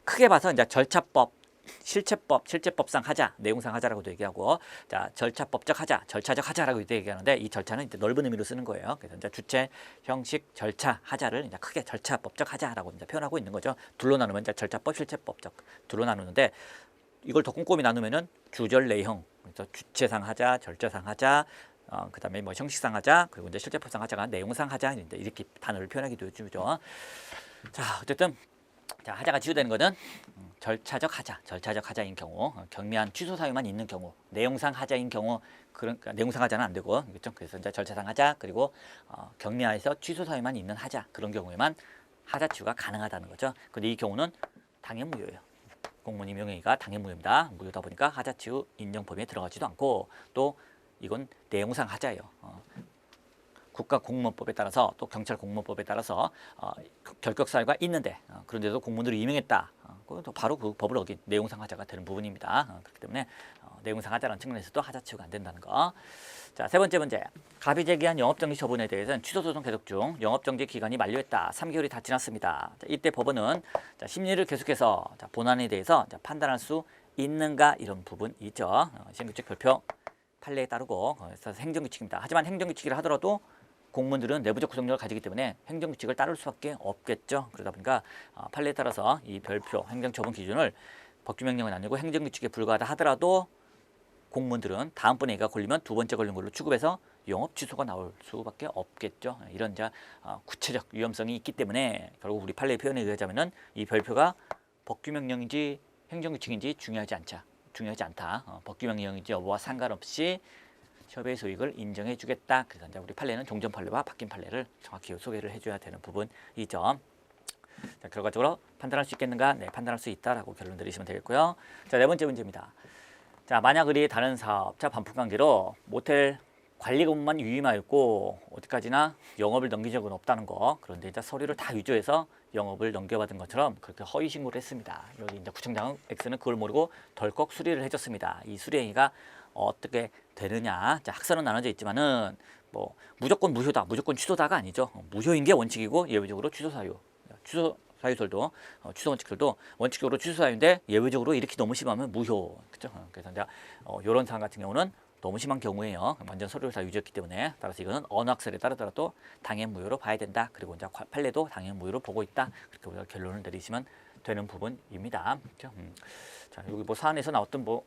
크게 봐서 이제 절차법, 실체법상 하자, 내용상 하자라고도 얘기하고, 자, 절차법적 하자, 절차적 하자라고도 얘기하는데 이 절차는 이제 넓은 의미로 쓰는 거예요. 그래서 이제 주체, 형식, 절차, 하자를 이제 크게 절차법적 하자라고 이제 표현하고 있는 거죠. 둘로 나누면 이제 절차법, 실체법적 둘로 나누는데 이걸 더 꼼꼼히 나누면은 주절 내형, 그래서 주체상 하자, 절차상 하자. 그다음에 뭐 형식상 하자, 그리고 이제 실제법상 하자가 내용상 하자, 이렇게 단어를 표현하기도 해주죠. 자, 어쨌든 자, 하자가 치유되는 것은 절차적 하자인 경우, 경미한 취소 사유만 있는 경우, 내용상 하자인 경우, 그러니까 내용상 하자는 안 되고, 그렇죠? 그래서 이제 절차상 하자, 그리고 경미하에서 취소 사유만 있는 하자, 그런 경우에만 하자 치유가 가능하다는 거죠. 근데 이 경우는 당연 무효예요. 공문 임용행위가 당연 무효입니다. 무효다 보니까 하자 치유 인정 범위에 들어가지도 않고 또 이건 내용상 하자예요. 국가공무원법에 따라서 또 경찰공무원법에 따라서 결격 사유가 있는데 그런데도 공문으로 임명했다. 또 바로 그 법을 어긴 내용상 하자가 되는 부분입니다. 그렇기 때문에 내용상 하자라는 측면에서도 하자 치유가 안 된다는 거. 자, 세 번째 문제. 갑이 제기한 영업정지 처분에 대해서는 취소소송 계속 중 영업정지 기간이 만료했다. 3개월이 다 지났습니다. 자, 이때 법원은 자, 심리를 계속해서 자, 본안에 대해서 자, 판단할 수 있는가 이런 부분이죠. 시행규칙 별표 판례에 따르고 그래서 행정규칙입니다. 하지만 행정규칙이라 하더라도 공무원들은 내부적 구성력을 가지기 때문에 행정규칙을 따를 수밖에 없겠죠. 그러다 보니까 판례에 따라서 이 별표 행정처분 기준을 법규명령은 아니고 행정규칙에 불과하다 하더라도 공무원들은 다음번에 얘가 걸리면 두 번째 걸린 걸로 취급해서 영업 취소가 나올 수밖에 없겠죠. 이런 이제 구체적 위험성이 있기 때문에 결국 우리 판례 표현에 의하자면은 이 별표가 법규명령인지 행정규칙인지 중요하지 않다. 법규명령인지 여부와 상관없이 협의 소익을 인정해 주겠다. 그래서 이제 우리 판례는 종전 판례와 바뀐 판례를 정확히 소개를 해줘야 되는 부분이죠. 자, 결과적으로 판단할 수 있겠는가? 네, 판단할 수 있다라고 결론 내리시면 되겠고요. 자, 네 번째 문제입니다. 자, 만약 의리 다른 사업자 반품 관계로 모텔 관리 업무만 유임하였고 어디까지나 영업을 넘긴 적은 없다는 거. 그런데 이제 서류를 다 위조해서 영업을 넘겨받은 것처럼 그렇게 허위 신고를 했습니다. 여기 이제 구청장 X는 그걸 모르고 덜컥 수리를 해줬습니다. 이 수리 행위가 어떻게 되느냐? 자, 학설은 나눠져 있지만은 뭐 무조건 무효다, 무조건 취소다가 아니죠. 무효인 게 원칙이고 예외적으로 취소 사유들도 취소 원칙들도 원칙적으로 취소 사유인데 예외적으로 이렇게 너무 심하면 무효. 그렇죠? 그래서 이제 이런 사안 같은 경우는 너무 심한 경우에요. 완전 서류를 다 유지했기 때문에 따라서 이거는 어느 학설에 따르더라도 당연 무효로 봐야 된다. 그리고 이제 판례도 당연 무효로 보고 있다. 그렇게 우리가 결론을 내리시면 되는 부분입니다. 그렇죠? 자, 여기 뭐 사안에서 나왔던 뭐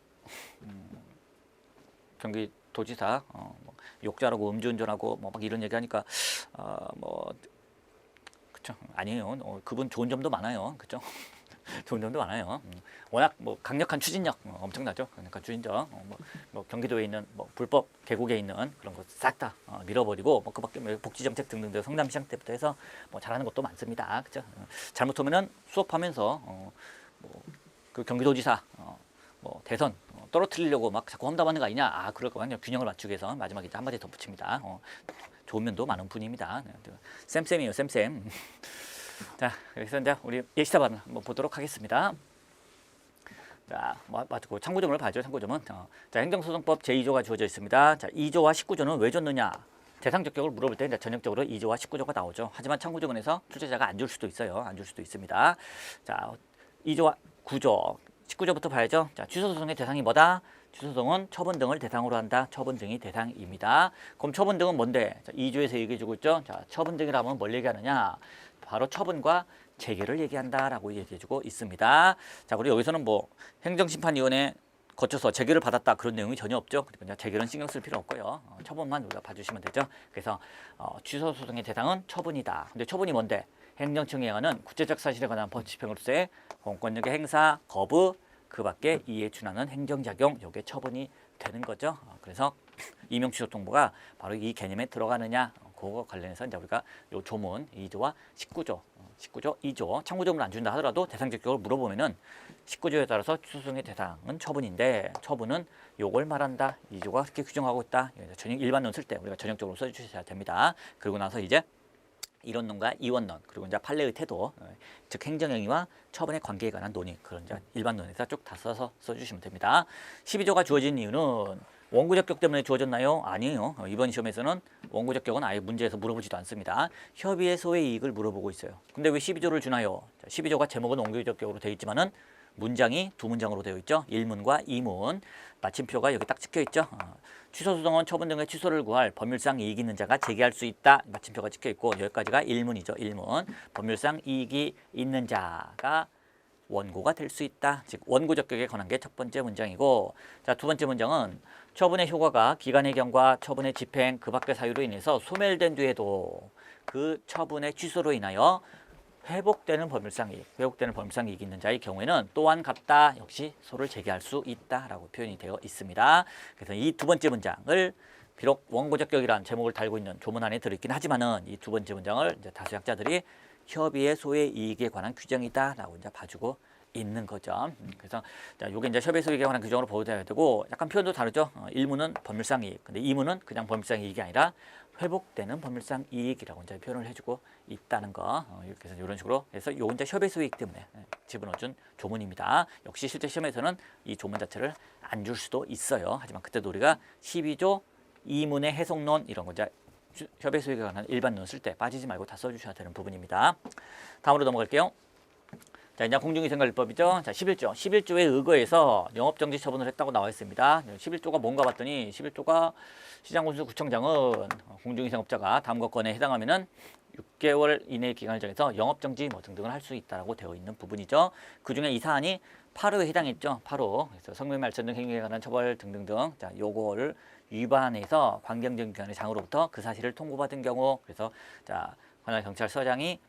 경기도지사 뭐 욕자라고 음주운전하고 뭐 막 이런 얘기하니까 뭐 그렇죠? 아니에요. 그분 좋은 점도 많아요. 그렇죠? 좋은 점도 많아요. 워낙 뭐 강력한 추진력 엄청나죠. 강력한 추진력. 뭐 경기도에 있는 뭐 불법 계곡에 있는 그런 거 싹 다 밀어버리고 뭐 그밖에 복지 정책 등등 성남시장 때부터 해서 뭐 잘하는 것도 많습니다. 그렇죠? 잘못하면은 수업하면서 뭐 그 경기도지사 뭐 대선 떨어뜨리려고 막 자꾸 험담하는 거 아니냐. 그럴 거 아니에요. 균형을 맞추기 위해서 마지막에 이제 한마디 덧붙입니다. 좋은 면도 많은 분입니다. 쌤쌤이에요, 쌤쌤. 자, 그래서 이제 우리 예시답안을 한번 보도록 하겠습니다. 자, 맞고 참고점을 봐야죠. 참고점은 자, 행정소송법 제2조가 주어져 있습니다. 자, 2조와 19조는 왜 줬느냐? 대상 적격을 물어볼 때 이제 전형적으로 2조와 19조가 나오죠. 하지만 참고조문에서 출제자가 안 줄 수도 있어요. 안 줄 수도 있습니다. 자, 2조와 9조, 19조부터 봐야죠. 자, 취소소송의 대상이 뭐다? 취소소송은 처분 등을 대상으로 한다. 처분 등이 대상입니다. 그럼 처분 등은 뭔데? 자, 2조에서 얘기해주고 있죠. 자, 처분 등이라면 뭘 얘기하느냐? 바로 처분과 재개를 얘기한다라고 얘기해주고 있습니다. 자, 그리고 여기서는 뭐 행정심판위원회 거쳐서 재결을 받았다 그런 내용이 전혀 없죠. 그러니까 재결은 신경 쓸 필요 없고요. 처분만 우리가 봐주시면 되죠. 그래서 취소 소송의 대상은 처분이다. 근데 처분이 뭔데? 행정청이 행하는 구체적 사실에 관한 법 집행으로서의 공권력의 행사, 거부, 그 밖에 이에 준하는 행정작용, 요게 처분이 되는 거죠. 그래서 임용취소통보가 바로 이 개념에 들어가느냐, 그거 관련해서 이제 우리가 요 조문 2조와 19조, 2조 참고조문을 안 준다 하더라도 대상 적격을 물어보면은 19조에 따라서 취소소송의 대상은 처분인데 처분은 요걸 말한다. 2조가 그렇게 규정하고 있다. 전형 일반론 쓸 때 우리가 전형적으로 써주셔야 됩니다. 그리고 나서 이제 이론론과 이원론 그리고 이제 판례의 태도, 즉 행정행위와 처분의 관계에 관한 논의 그런 이제 일반론에서 쭉 다 써주시면 됩니다. 12조가 주어진 이유는 원고 적격 때문에 주어졌나요? 아니에요. 이번 시험에서는 원고 적격은 아예 문제에서 물어보지도 않습니다. 협의의 소의 이익을 물어보고 있어요. 근데 왜 12조를 주나요? 12조가 제목은 원고 적격으로 되어 있지만은 문장이 두 문장으로 되어 있죠. 1문과 2문. 마침표가 여기 딱 찍혀 있죠. 취소소송은 처분 등의 취소를 구할 법률상 이익이 있는 자가 제기할 수 있다. 마침표가 찍혀 있고 여기까지가 1문이죠. 1문. 법률상 이익이 있는 자가 원고가 될 수 있다. 즉 원고 적격에 관한 게 첫 번째 문장이고, 자, 두 번째 문장은 처분의 효과가 기간의 경과, 처분의 집행, 그 밖의 사유로 인해서 소멸된 뒤에도 그 처분의 취소로 인하여 회복되는 법률상 이익이 있는 자의 경우에는 또한 같다. 역시 소를 제기할 수 있다라고 표현이 되어 있습니다. 그래서 이 두 번째 문장을 비록 원고 적격이란 제목을 달고 있는 조문 안에 들어있긴 하지만은 이 두 번째 문장을 이제 다수 학자들이 협의의 소의 이익에 관한 규정이다라고 이제 봐주고 있는 거죠. 그래서 자, 요게 이제 협의 소익에 관한 규정으로 보셔야 되고 약간 표현도 다르죠. 1문은 법률상 이익, 근데 2문은 그냥 법률상 이익이 아니라 회복되는 법률상 이익이라고 이제 표현을 해주고 있다는 거. 이렇게 해서 이런 식으로 해서 요 이제 협의 소익 때문에 집어넣어준 조문입니다. 역시 실제 시험에서는 이 조문 자체를 안 줄 수도 있어요. 하지만 그때도 우리가 12조 2문의 해석론 이런 거 이제 협의 소익에 관한 일반론 쓸 때 빠지지 말고 다 써주셔야 되는 부분입니다. 다음으로 넘어갈게요. 자, 이제 공정위생관리법이죠. 자, 11조. 11조에 의거해서 영업정지 처분을 했다고 나와 있습니다. 11조가 뭔가 봤더니 11조가 시장군수구청장은 공정위생업자가 다음과 건에 해당하면은 6개월 이내 기간을 정해서 영업정지 뭐 등등을 할 수 있다라고 되어 있는 부분이죠. 그 중에 이 사안이 8호에 해당했죠. 8호. 그래서 성매매말천 등 행위에 관한 처벌 등등등. 자, 요거를 위반해서 관경정기관의 장으로부터 그 사실을 통보받은 경우, 그래서 자, 관할 경찰서장이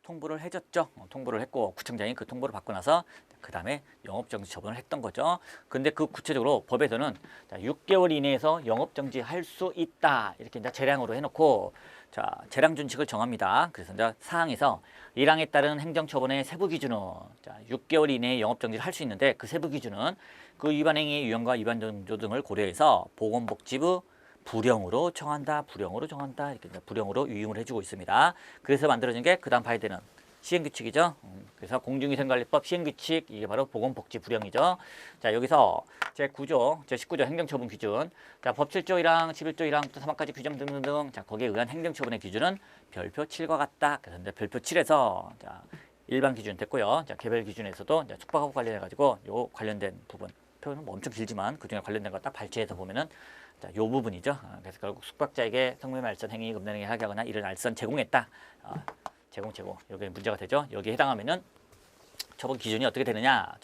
통보를 해줬죠. 통보를 했고 구청장이 그 통보를 받고 나서 그 다음에 영업정지 처분을 했던 거죠. 근데 그 구체적으로 법에서는 자, 6개월 이내에서 영업정지 할 수 있다 이렇게 이제 재량으로 해놓고 자, 재량 준칙을 정합니다. 그래서 이제 사항에서 1항에 따른 행정처분의 세부 기준은 자, 6개월 이내에 영업정지를 할 수 있는데 그 세부 기준은 그 위반 행위의 유형과 위반 정도 등을 고려해서 보건복지부 불령으로 정한다, 이렇게 불령으로 유임을 해주고 있습니다. 그래서 만들어진 게 그 다음 봐야 되는 시행규칙이죠. 그래서 공정위생관리법 시행규칙, 이게 바로 보건복지 불령이죠. 자, 여기서 제9조, 제19조 행정처분 기준, 자, 법 7조 1항, 11조 1항부터 3항까지 규정 등등등, 자, 거기에 의한 행정처분의 기준은 별표 7과 같다. 그래서 이제 별표 7에서 자, 일반 기준 됐고요. 자, 개별 기준에서도 이제 숙박하고 관련해가지고 요 관련된 부분, 표현은 뭐 엄청 길지만 그 중에 관련된 거 딱 발췌해서 보면은 자, 요 부분이죠. 그래서 결국 숙박자에게 성매매알선 행위, 금단행위 하거나 이런 알선 제공했다. 제공. 여기 문제가 되죠. 여기에 해당하면은 처분 기준이 어떻게 되느냐?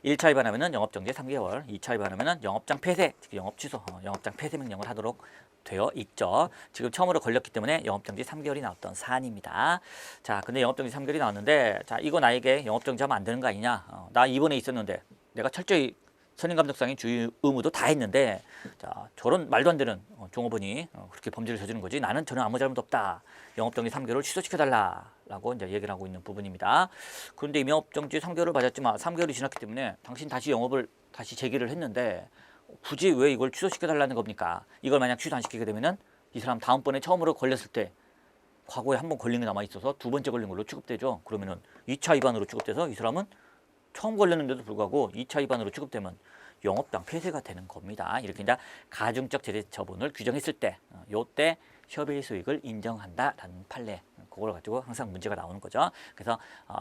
1차 위반하면은 영업정지 3개월, 2차 위반하면은 영업장 폐쇄, 즉 영업 취소, 영업장 폐쇄 명령을 하도록 되어 있죠. 지금 처음으로 걸렸기 때문에 영업정지 3개월이 나왔던 사안입니다. 자, 근데 영업정지 3개월이 나왔는데, 자, 이거 나에게 영업정지하면 안 되는 거 아니냐? 나 이번에 있었는데 내가 철저히 선임감독상의 주의 의무도 다 했는데, 자, 저런 말도 안 되는 종업원이 그렇게 범죄를 저지른 거지. 나는 저는 아무 잘못 없다. 영업정지 3개월을 취소시켜달라라고 이제 얘기를 하고 있는 부분입니다. 그런데 이미 영업정지 3개월을 맞았지만 3개월이 지났기 때문에 당신 다시 영업을 다시 재개를 했는데 굳이 왜 이걸 취소시켜달라는 겁니까? 이걸 만약 취소 안 시키게 되면은 이 사람 다음번에 처음으로 걸렸을 때 과거에 한 번 걸린 게 남아 있어서 두 번째 걸린 걸로 취급되죠. 그러면은 2차 위반으로 취급돼서 이 사람은 처음 걸렸는데도 불구하고 2차 위반으로 취급되면 영업장 폐쇄가 되는 겁니다. 이렇게 이제 가중적 제재 처분을 규정했을 때, 요때 협의의 소익을 인정한다라는 판례, 그걸 가지고 항상 문제가 나오는 거죠. 그래서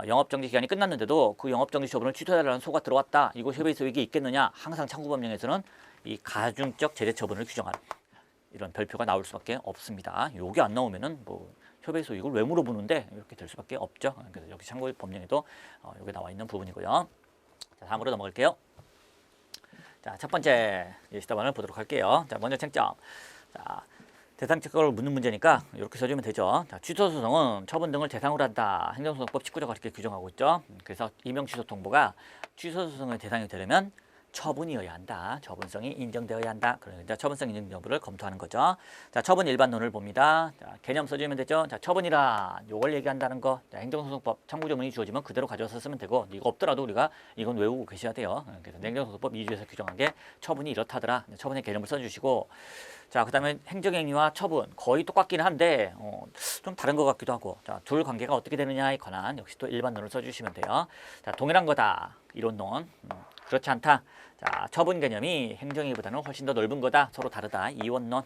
영업정지 기간이 끝났는데도 그 영업정지 처분을 취소해달라는 소가 들어왔다. 이거 협의의 소익이 있겠느냐? 항상 참고법령에서는 이 가중적 제재 처분을 규정한 이런 별표가 나올 수밖에 없습니다. 요게 안 나오면은 뭐 협의 소익을 왜 물어보는데 이렇게 될 수밖에 없죠. 그래서 여기 참고법령에도 여기 나와 있는 부분이고요. 자, 다음으로 넘어갈게요. 자, 첫 번째 예시답안을 보도록 할게요. 자, 먼저 쟁점. 자, 대상 특허를 묻는 문제니까 이렇게 써주면 되죠. 자, 취소소송은 처분 등을 대상으로 한다. 행정소송법 19조가 그렇게 규정하고 있죠. 그래서 임용 취소 통보가 취소소송의 대상이 되려면 처분이어야 한다. 처분성이 인정되어야 한다. 그러니까 처분성 인정 여부를 검토하는 거죠. 자, 처분 일반론을 봅니다. 자, 개념 써주면 되죠. 자, 처분이라 요걸 얘기한다는 거. 자, 행정소송법 참고조문이 주어지면 그대로 가져와서 쓰면 되고, 이거 없더라도 우리가 이건 외우고 계셔야 돼요. 그래서 행정소송법 2조에서 규정한 게 처분이 이렇다더라. 처분의 개념을 써주시고, 자, 그 다음에 행정행위와 처분 거의 똑같긴 한데 좀 다른 것 같기도 하고, 자, 둘 관계가 어떻게 되느냐에 관한 역시 또 일반론을 써주시면 돼요. 자, 동일한 거다. 이론론. 그렇지 않다. 자, 처분 개념이 행정행위보다는 훨씬 더 넓은 거다. 서로 다르다. 이원론.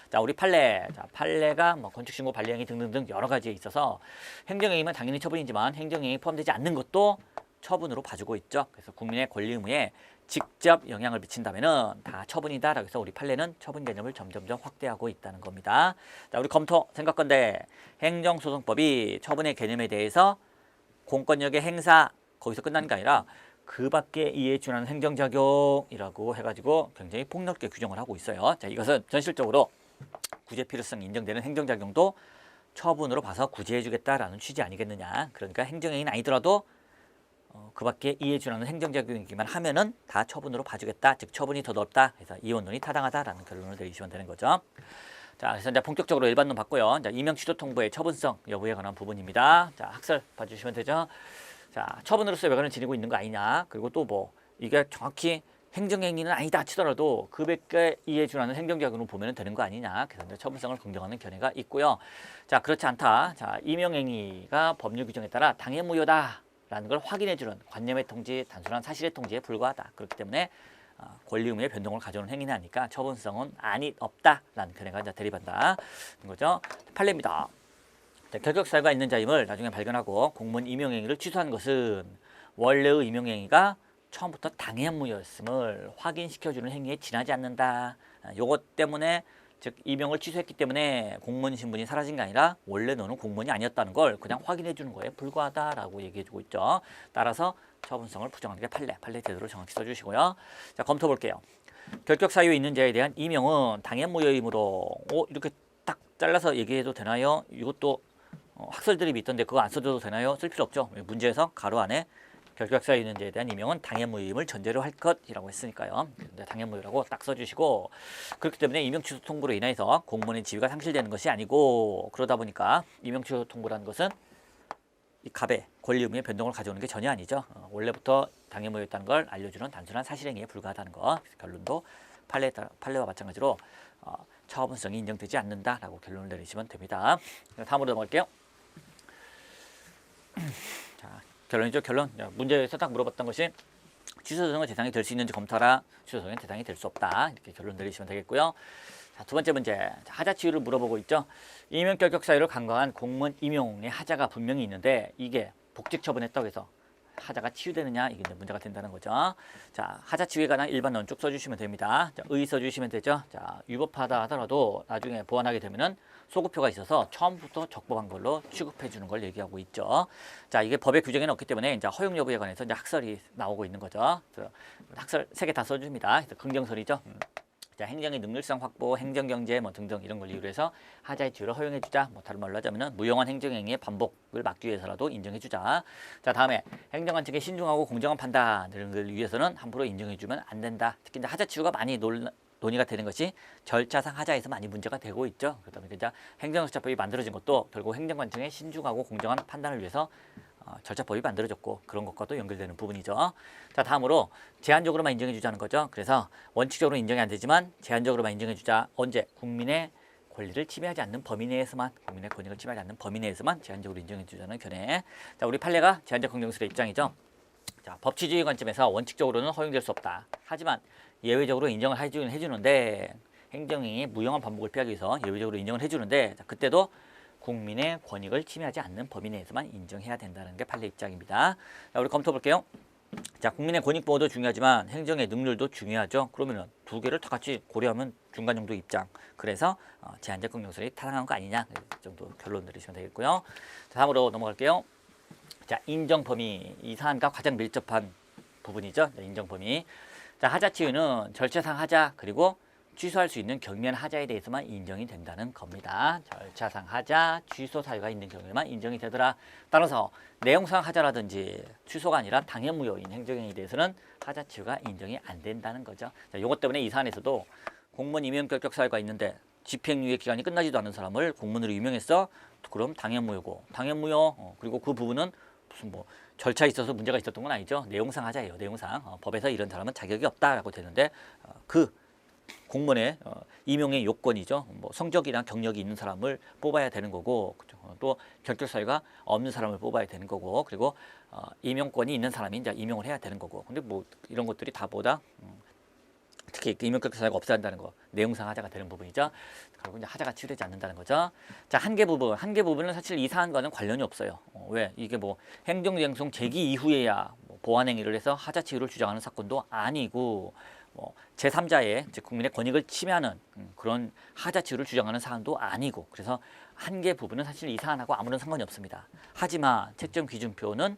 자, 우리 판례. 자, 판례가 뭐 건축신고, 반려행위 등등등 여러 가지에 있어서 행정행위면 당연히 처분이지만 행정행위 포함되지 않는 것도 처분으로 봐주고 있죠. 그래서 국민의 권리 의무에 직접 영향을 미친다면은 다 처분이다라고 해서 우리 판례는 처분 개념을 점점점 확대하고 있다는 겁니다. 자, 우리 검토 생각 건데 행정소송법이 처분의 개념에 대해서 공권력의 행사 거기서 끝나는 게 아니라 그 밖에 이에 준하는 행정작용이라고 해가지고 굉장히 폭넓게 규정을 하고 있어요. 자, 이것은 전실적으로 구제 필요성이 인정되는 행정작용도 처분으로 봐서 구제해주겠다라는 취지 아니겠느냐. 그러니까 행정행위는 아니더라도 그 밖에 이에 준하는 행정작용이기만 하면은 다 처분으로 봐주겠다. 즉 처분이 더 넓다. 그래서 이원론이 타당하다라는 결론을 내리시면 되는 거죠. 자, 그래서 이제 본격적으로 일반론 봤고요. 자, 임용 취소 통보의 처분성 여부에 관한 부분입니다. 자, 학설 봐주시면 되죠. 자, 처분으로서의 외관을 지니고 있는 거 아니냐. 그리고 또 뭐 이게 정확히 행정행위는 아니다 치더라도 그 밖에 이에 준하는 행정작용으로 보면 되는 거 아니냐. 그래서 이제 처분성을 긍정하는 견해가 있고요. 자, 그렇지 않다. 자, 임용행위가 법률 규정에 따라 당해무효다. 라는 걸 확인해주는 관념의 통지, 단순한 사실의 통지에 불과하다. 그렇기 때문에 권리 의무의 변동을 가져오는 행위는 아니까 처분성은 없다라는 견해가 이제 대립한다. 거죠. 판례입니다. 결격 사유가 있는 자임을 나중에 발견하고 공무원 임용행위를 취소한 것은 원래의 임용행위가 처음부터 당해무효였음을 확인시켜주는 행위에 지나지 않는다. 요것 때문에 즉 임용을 취소했기 때문에 공무원 신분이 사라진 게 아니라 원래 너는 공무원이 아니었다는 걸 그냥 확인해 주는 거에 불과하다라고 얘기해 주고 있죠. 따라서 처분성을 부정하는 게 판례 제도를 정확히 써주시고요. 자, 검토 볼게요. 결격 사유 있는 자에 대한 임용은 당해무효이므로 이렇게 딱 잘라서 얘기해도 되나요? 이것도 학설 드립이 있던데 그거 안 써줘도 되나요? 쓸 필요 없죠. 문제에서 가로 안에 결격 사유 있는 자에 대한 임용은 당해무효임을 전제로 할 것이라고 했으니까요. 당해무효라고 딱 써주시고, 그렇기 때문에 임용 취소 통보로 인해서 공무원의 지위가 상실되는 것이 아니고, 그러다 보니까 임용 취소 통보라는 것은 이 갑의 권리 의무의 변동을 가져오는 게 전혀 아니죠. 원래부터 당해무효였다는 걸 알려주는 단순한 사실행위에 불과하다는 거. 결론도 판례와 마찬가지로 처분성이 인정되지 않는다라고 결론을 내리시면 됩니다. 다음으로 넘어갈게요. 자, 결론이죠. 결론. 문제에서 딱 물어봤던 것이 취소소송의 대상이 될 수 있는지 검토하라. 취소소송의 대상이 될 수 없다. 이렇게 결론 내리시면 되겠고요. 자, 두 번째 문제. 자, 하자 치유를 물어보고 있죠. 임용 결격 사유를 간과한 공무원 임용의 하자가 분명히 있는데 이게 복직 처분했다고 해서 하자가 치유되느냐, 이게 이제 문제가 된다는 거죠. 자, 하자 치유에 관한 일반론 쭉 써주시면 됩니다. 자, 의 써주시면 되죠. 자, 위법하다 하더라도 나중에 보완하게 되면은 소급표가 있어서 처음부터 적법한 걸로 취급해 주는 걸 얘기하고 있죠. 자, 이게 법의 규정에는 없기 때문에 이제 허용 여부에 관해서 이제 학설이 나오고 있는 거죠. 학설 3개 다 써줍니다. 긍정설이죠. 자, 행정의 능률성 확보, 행정경제 뭐 등등 이런 걸 이유로 해서 하자의 치유를 허용해주자. 뭐 다른 말로 하자면은 무용한 행정행위의 반복을 막기 위해서라도 인정해주자. 자, 다음에 행정관 측의 신중하고 공정한 판단을 위해서는 함부로 인정해주면 안 된다. 특히 이제 하자 치유가 많이 논의가 되는 것이 절차상 하자에서 많이 문제가 되고 있죠. 그다음에 이제 행정절차법이 만들어진 것도 결국 행정관 측의 신중하고 공정한 판단을 위해서 절차법이 만들어졌고 그런 것과도 연결되는 부분이죠. 자, 다음으로 제한적으로만 인정해주자는 거죠. 그래서 원칙적으로 인정이 안 되지만 제한적으로만 인정해주자. 언제? 국민의 권리를 침해하지 않는 범위 내에서만, 국민의 권익을 침해하지 않는 범위 내에서만 제한적으로 인정해주자는 견해. 자, 우리 판례가 제한적 긍정술의 입장이죠. 자, 법치주의 관점에서 원칙적으로는 허용될 수 없다. 하지만 예외적으로 인정을 해주는데 행정행위의 무용한 반복을 피하기 위해서 예외적으로 인정을 해주는데, 자, 그때도 국민의 권익을 침해하지 않는 범위 내에서만 인정해야 된다는 게 판례 입장입니다. 자, 우리 검토해 볼게요. 자, 국민의 권익 보호도 중요하지만 행정의 능률도 중요하죠. 그러면은 두 개를 다 같이 고려하면 중간 정도 입장. 그래서 제한적 긍정설이 타당한 거 아니냐, 이 정도 결론 내리시면 되겠고요. 자, 다음으로 넘어갈게요. 자, 인정 범위, 이 사안과 가장 밀접한 부분이죠. 인정 범위. 자, 하자 치유는 절차상 하자 그리고 취소할 수 있는 경미한 하자에 대해서만 인정이 된다는 겁니다. 절차상 하자, 취소 사유가 있는 경우에만 인정이 되더라. 따라서 내용상 하자라든지 취소가 아니라 당연무효인 행정행위에 대해서는 하자 치유가 인정이 안 된다는 거죠. 자, 이것 때문에 이 사안에서도 공무원 임용 결격 사유가 있는데 집행유예 기간이 끝나지도 않은 사람을 공무원으로 임용했어. 그럼 당연무효고, 당연무효. 그리고 그 부분은 무슨 뭐 절차에 있어서 문제가 있었던 건 아니죠. 내용상 하자예요. 내용상 법에서 이런 사람은 자격이 없다라고 되는데 그 공무원의 임용의 요건이죠. 뭐 성적이나 경력이 있는 사람을 뽑아야 되는 거고, 또 결격 사유가 없는 사람을 뽑아야 되는 거고, 그리고 임용권이 있는 사람이 이제 임용을 해야 되는 거고. 근데 뭐 이런 것들이 다 보다 특히 임용 결격 사유가 없어야 한다는 거, 내용상 하자가 되는 부분이죠. 그리고 이제 하자가 치유되지 않는다는 거죠. 자, 한계 부분은 사실 이 사안과는 관련이 없어요. 왜? 이게 뭐 행정쟁송 제기 이후에야 뭐 보완행위를 해서 하자 치유를 주장하는 사건도 아니고, 뭐 제3자의 즉 국민의 권익을 침해하는 그런 하자 치유를 주장하는 사안도 아니고, 그래서 한계 부분은 사실 이 사안하고 아무런 상관이 없습니다. 하지만 채점 기준표는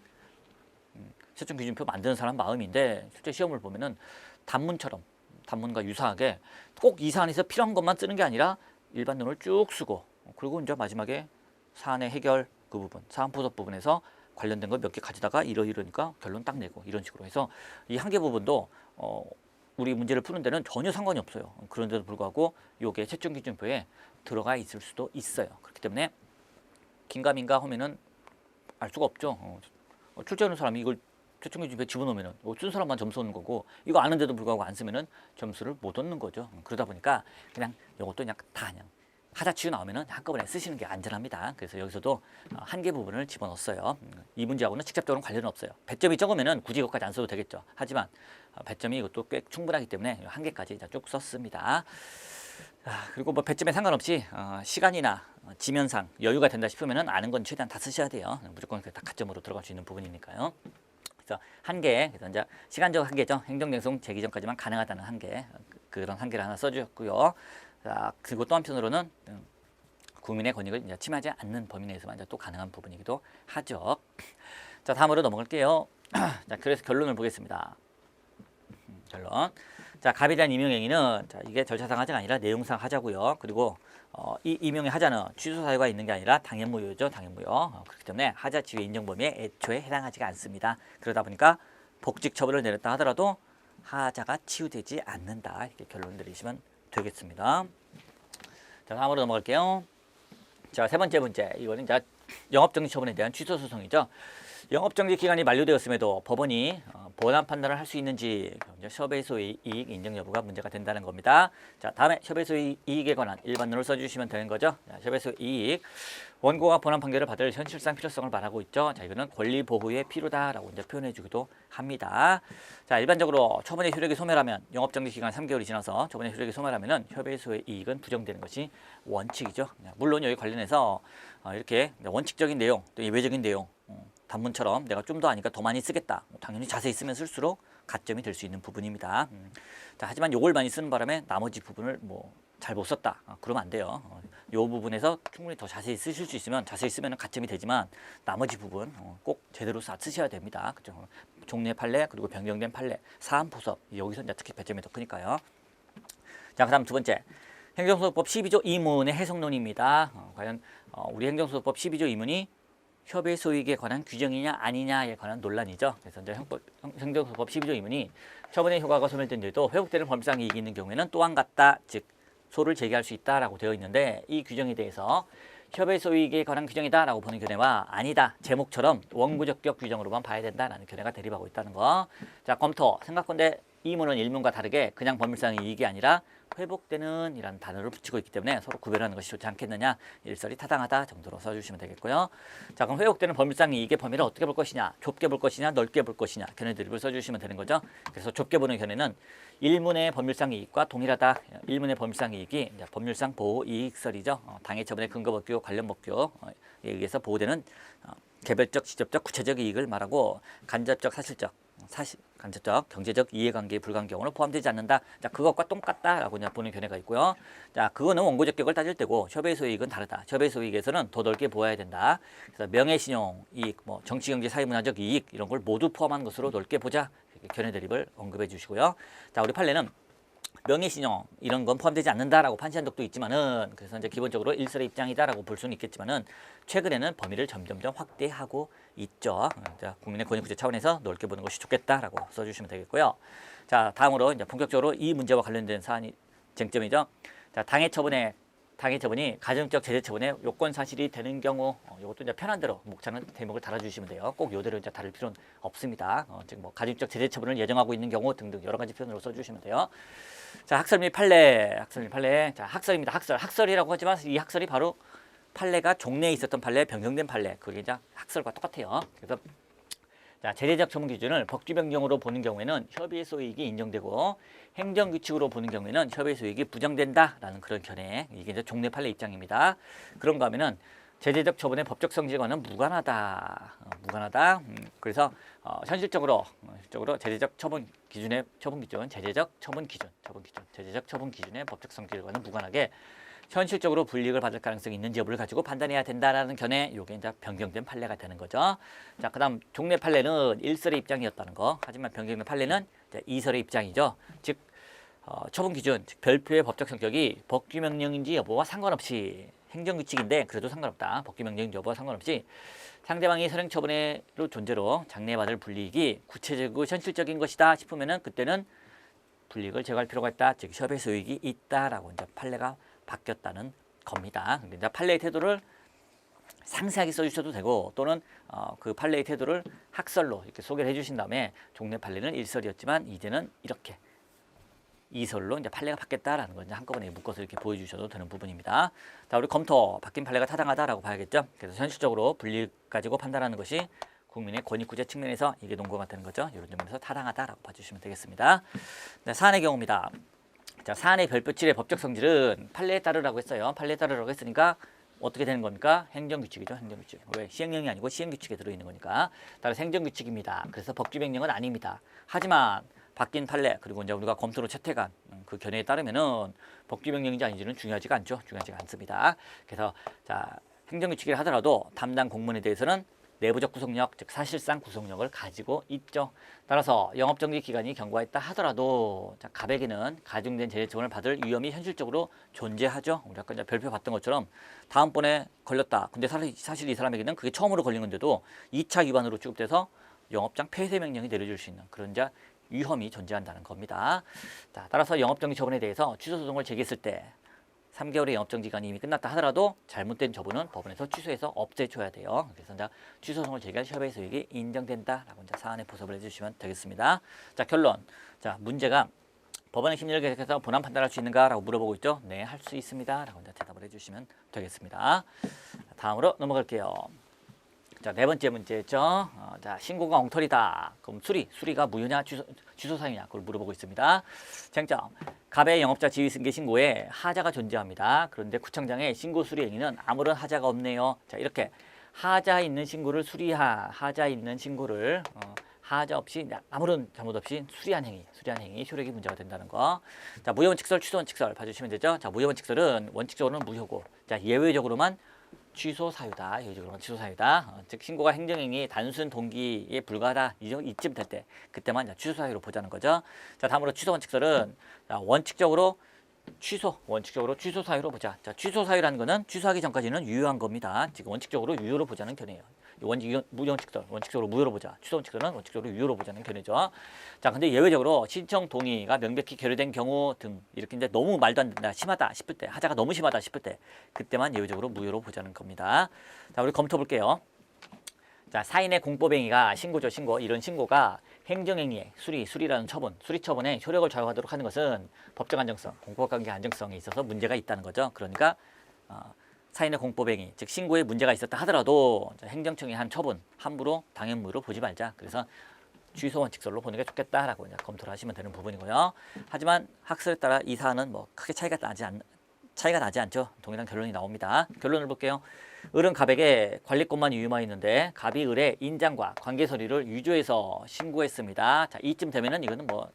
채점 기준표 만드는 사람 마음인데 실제 시험을 보면은 단문과 유사하게 꼭 이 사안에서 필요한 것만 쓰는 게 아니라 일반론을 쭉 쓰고, 그리고 이제 마지막에 사안의 해결 그 부분, 사안 포섭 부분에서 관련된 걸 몇 개 가져다가 이러니까 결론 딱 내고, 이런 식으로 해서 이 한계 부분도 우리 문제를 푸는 데는 전혀 상관이 없어요. 그런데도 불구하고 이게 채점 기준표에 들어가 있을 수도 있어요. 그렇기 때문에 긴가민가 하면은 알 수가 없죠. 출제하는 사람이 이걸 채점 기준표에 집어넣으면은 쓴 사람만 점수 얻는 거고, 이거 아는데도 불구하고 안 쓰면은 점수를 못 얻는 거죠. 그러다 보니까 그냥 이것도 그냥 하자 치유 나오면은 한꺼번에 쓰시는 게 안전합니다. 그래서 여기서도 한계 부분을 집어넣었어요. 이 문제하고는 직접적으로 관련은 없어요. 배점이 적으면은 굳이 이것까지 안 써도 되겠죠. 하지만 배점이 이것도 꽤 충분하기 때문에 한계까지 쭉 썼습니다. 그리고 뭐 배점에 상관없이 시간이나 지면상 여유가 된다 싶으면은 아는 건 최대한 다 쓰셔야 돼요. 무조건 다 가점으로 들어갈 수 있는 부분이니까요. 그래서 한계, 그래서 이제 시간적 한계죠. 행정쟁송 제기 전까지만 가능하다는 한계, 그런 한계를 하나 써주셨고요. 자, 그리고 또 한편으로는 국민의 권익을 이제 침해하지 않는 범위 내에서만 이제 또 가능한 부분이기도 하죠. 자, 다음으로 넘어갈게요. 자, 그래서 결론을 보겠습니다. 결론. 자, 갑에 대한 임용행위는 이게 절차상 하자가 아니라 내용상 하자고요. 그리고 이 임용의 하자는 취소 사유가 있는 게 아니라 당연무효죠. 당연무효. 그렇기 때문에 하자 치유의 인정 범위에 애초에 해당하지가 않습니다. 그러다 보니까 복직 처분을 내렸다 하더라도 하자가 치유되지 않는다. 이렇게 결론 내리시면 되겠습니다. 자, 다음으로 넘어갈게요. 자, 세 번째 문제. 이거는 이제 영업정지 처분에 대한 취소 소송이죠. 영업정지 기간이 만료되었음에도 법원이 보완 판단을 할 수 있는지, 협의소의 이익 인정 여부가 문제가 된다는 겁니다. 자, 다음에 협의소의 이익에 관한 일반론을 써주시면 되는 거죠. 자, 협의소의 이익. 원고가 본안 판결을 받을 현실상 필요성을 말하고 있죠. 자, 이거는 권리 보호에 필요다라고 이제 표현해주기도 합니다. 자, 일반적으로 처분의 효력이 소멸하면 영업정지 기간 3개월이 지나서 처분의 효력이 소멸하면은 협의소의 이익은 부정되는 것이 원칙이죠. 물론 여기 관련해서 이렇게 원칙적인 내용, 또 예외적인 내용, 단문처럼 내가 좀 더 아니까 더 많이 쓰겠다. 당연히 자세히 쓰면 쓸수록 가점이 될 수 있는 부분입니다. 자, 하지만 요걸 많이 쓰는 바람에 나머지 부분을 뭐 잘 못 썼다. 그러면 안 돼요. 요 부분에서 충분히 더 자세히 쓰실 수 있으면 자세히 쓰면 가점이 되지만 나머지 부분 꼭 제대로 쓰셔야 됩니다. 그죠? 종래 판례 그리고 변경된 판례, 사안 포섭, 여기서 이제 특히 배점이 더 크니까요. 자, 그다음 두 번째. 행정소송법 12조 2문의 해석론입니다. 과연 우리 행정소송법 12조 2문이 협의 소익에 관한 규정이냐 아니냐에 관한 논란이죠. 그래서 이제 행정소송법 12조 2문이 처분의 효과가 소멸된 뒤에도 회복되는 법상 이익이 있는 경우에는 또한 같다, 즉 소를 제기할 수 있다라고 되어 있는데, 이 규정에 대해서 협의 소익에 관한 규정이다라고 보는 견해와 아니다, 제목처럼 원구적격 규정으로만 봐야 된다라는 견해가 대립하고 있다는 거. 자, 검토. 생각건대 이 문은 일문과 다르게 그냥 법률상 이익이 아니라 회복되는 이라는 단어를 붙이고 있기 때문에 서로 구별하는 것이 좋지 않겠느냐, 일설이 타당하다 정도로 써주시면 되겠고요. 자, 그럼 회복되는 법률상 이익의 범위를 어떻게 볼 것이냐, 좁게 볼 것이냐, 넓게 볼 것이냐, 견해 드립을 써주시면 되는 거죠. 그래서 좁게 보는 견해는 일문의 법률상 이익과 동일하다. 일문의 법률상 이익이 법률상 보호 이익설이죠. 당해 처분의 근거 법규, 관련 법규에 의해서 보호되는 개별적, 직접적, 구체적 이익을 말하고, 간접적, 간접적, 경제적 이해관계의 불가항경으로 포함되지 않는다. 자, 그것과 똑같다라고 보는 견해가 있고요. 자, 그거는 원고적격을 따질 때고 협의소이익은 다르다. 협의소이익에서는 더 넓게 보아야 된다. 그래서 명예신용 이익, 뭐 정치경제 사회문화적 이익 이런 걸 모두 포함한 것으로 넓게 보자. 견해 대립을 언급해 주시고요. 자, 우리 판례는 명예신용 이런 건 포함되지 않는다라고 판시한 적도 있지만은 그래서 이제 기본적으로 일설의 입장이다라고 볼 수는 있겠지만은 최근에는 범위를 점점점 확대하고 있죠. 자, 국민의 권익구제 차원에서 넓게 보는 것이 좋겠다라고 써주시면 되겠고요. 자, 다음으로 이제 본격적으로 이 문제와 관련된 사안이 쟁점이죠. 자, 당해 처분이 가정적 제재 처분의 요건 사실이 되는 경우, 이것도 이제 편한 대로 목차는 대목을 달아주시면 돼요. 꼭 요대로 이제 다룰 필요는 없습니다. 즉 뭐 가정적 제재 처분을 예정하고 있는 경우 등등 여러 가지 표현으로 써주시면 돼요. 자, 학설 및 판례. 자, 학설입니다. 학설이라고 하지만 이 학설이 바로 판례가 종래에 있었던 판례, 변경된 판례. 그게 이제 학설과 똑같아요. 그래서 자, 제재적 처분 기준을 법규명령으로 보는 경우에는 협의 소이익이 인정되고 행정규칙으로 보는 경우에는 협의 소이익이 부정된다라는 그런 견해. 이게 이제 종래 판례 입장입니다. 그런가 하면은 제재적 처분의 법적 성질과는 무관하다. 그래서 현실적으로 제재적 처분 기준의 제재적 처분 기준의 법적 성질과는 무관하게 현실적으로 불이익을 받을 가능성이 있는지 여부를 가지고 판단해야 된다라는 견해. 요게 이제 변경된 판례가 되는 거죠. 자, 그다음 종래 판례는 일설의 입장이었다는 거. 하지만 변경된 판례는 이제 이설의 입장이죠. 즉 처분 기준, 즉 별표의 법적 성격이 법규명령인지 여부와 상관없이 행정규칙인데 그래도 상관없다. 법규명령 여부와 상관없이 상대방이 선행처분으로 존재로 장래받을 불이익이 구체적이고 현실적인 것이다 싶으면은 그때는 불이익을 제거할 필요가 있다. 즉 협의 소익이 있다라고 이제 판례가 바뀌었다는 겁니다. 근데 이제 판례의 태도를 상세하게 써주셔도 되고 또는 그 판례의 태도를 학설로 이렇게 소개를 해주신 다음에 종래 판례는 일설이었지만 이제는 이렇게 이설로 이제 판례가 바뀌었다라는 걸 이제 한꺼번에 묶어서 이렇게 보여주셔도 되는 부분입니다. 자, 우리 검토 바뀐 판례가 타당하다라고 봐야겠죠. 그래서 현실적으로 불이익 가지고 판단하는 것이 국민의 권익구제 측면에서 이게 논거가 되는 거죠. 이런 점에서 타당하다라고 봐주시면 되겠습니다. 네, 사안의 경우입니다. 자, 사안의 별표칠의 법적 성질은 판례에 따르라고 했어요. 판례에 따르라고 했으니까 어떻게 되는 겁니까? 행정규칙이죠. 행정규칙. 왜? 시행령이 아니고 시행규칙에 들어있는 거니까. 따라서 행정규칙입니다. 그래서 법규명령은 아닙니다. 하지만 바뀐 판례 그리고 이제 우리가 검토로 채택한 그 견해에 따르면은 법규명령인지 아닌지는 중요하지가 않습니다. 그래서 자, 행정규칙을 하더라도 담당 공무원에 대해서는 내부적 구속력, 즉 사실상 구속력을 가지고 있죠. 따라서 영업정지 기간이 경과했다 하더라도 자, 갑에게는 가중된 제재처분을 받을 위험이 현실적으로 존재하죠. 우리 아까 이제 별표 봤던 것처럼 다음번에 걸렸다. 근데 사실 이 사람에게는 그게 처음으로 걸린 건데도 2차 위반으로 취급돼서 영업장 폐쇄 명령이 내려질 수 있는 그런 자 위험이 존재한다는 겁니다. 자, 따라서 영업정지 처분에 대해서 취소 소송을 제기했을 때 3개월의 영업정지 기간이 이미 끝났다 하더라도 잘못된 처분은 법원에서 취소해서 없애줘야 돼요. 그래서 이제 취소 소송을 제기할 협의 소익이 인정된다라고 이제 사안에 보석을 해주시면 되겠습니다. 자, 결론. 자, 문제가 법원의 심리를 계속해서 본안 판단할 수 있는가라고 물어보고 있죠. 네, 할 수 있습니다라고 이제 대답을 해주시면 되겠습니다. 다음으로 넘어갈게요. 자, 네 번째 문제죠. 자, 신고가 엉터리다. 그럼 수리가 무효냐 취소 사유냐 그걸 물어보고 있습니다. 쟁점. 갑의 영업자 지휘승계 신고에 하자가 존재합니다. 그런데 구청장의 신고 수리 행위는 아무런 하자가 없네요. 자, 이렇게 하자 있는 신고를 하자 있는 신고를 하자 없이 아무런 잘못 없이 수리한 행위 효력이 문제가 된다는 거. 자, 무효원칙설, 취소원칙설 봐주시면 되죠. 자, 무효원칙설은 원칙적으로는 무효고, 자, 예외적으로만 취소 사유다. 즉 신고가 행정행위 단순 동기에 불과하다. 이쯤 될 때 그때만 취소 사유로 보자는 거죠. 자, 다음으로 취소 원칙설은 원칙적으로 취소 사유로 보자. 자, 취소 사유라는 거는 취소하기 전까지는 유효한 겁니다. 지금 원칙적으로 유효로 보자는 견해예요. 무효원칙설 원칙적으로 무효로 보자. 취소 원칙설은 원칙적으로 유효로 보자는 견해죠. 자, 근데 예외적으로 신청 동의가 명백히 결여된 경우 등 이렇게 이제 너무 말도 안 된다, 심하다 싶을 때, 하자가 너무 심하다 싶을 때 그때만 예외적으로 무효로 보자는 겁니다. 자, 우리 검토 볼게요. 자, 사인의 공법행위가 신고. 이런 신고가 행정행위의 수리라는 수리처분의 효력을 좌우하도록 하는 것은 법적 안정성, 공법관계 안정성에 있어서 문제가 있다는 거죠. 그러니까 사인의 공법행위, 즉 신고에 문제가 있었다 하더라도 행정청이 한 처분 함부로 당연무효로 보지 말자. 그래서 취소 원칙설로 보는 게 좋겠다라고 이제 검토를 하시면 되는 부분이고요. 하지만 학설에 따라 이 사안은 뭐 크게 차이가 나지 않죠. 동일한 결론이 나옵니다. 결론을 볼게요. 을은 갑에게 관리권만 유효하였는데 갑이 을의 인장과 관계 서류를 유조해서 신고했습니다. 자, 이쯤 되면은 이거는 뭐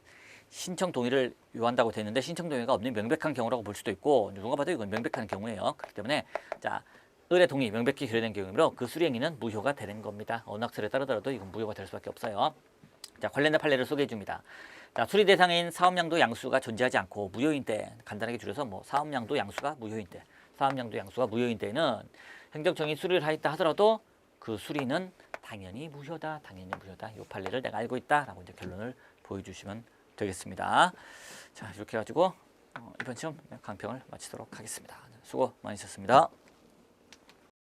신청 동의를 요한다고 되어 있는데 신청 동의가 없는 명백한 경우라고 볼 수도 있고, 누가 봐도 이건 명백한 경우예요. 그렇기 때문에 자, 을의 동의 명백히 결여된 경우이므로 그 수리 행위는 무효가 되는 겁니다. 어느 학설에 따르더라도 이건 무효가 될 수밖에 없어요. 자, 관련된 판례를 소개해 줍니다. 자, 수리 대상인 사업량도 양수가 존재하지 않고 무효인 때, 간단하게 줄여서 뭐 사업량도 양수가 무효인 때, 사업량도 양수가 무효인 때는 행정청이 수리를 하였다 하더라도 그 수리는 당연히 무효다, 당연히 무효다. 이 판례를 내가 알고 있다라고 이제 결론을 보여주시면 되겠습니다. 자, 이렇게 해가지고 이번 시험 강평을 마치도록 하겠습니다. 수고 많으셨습니다.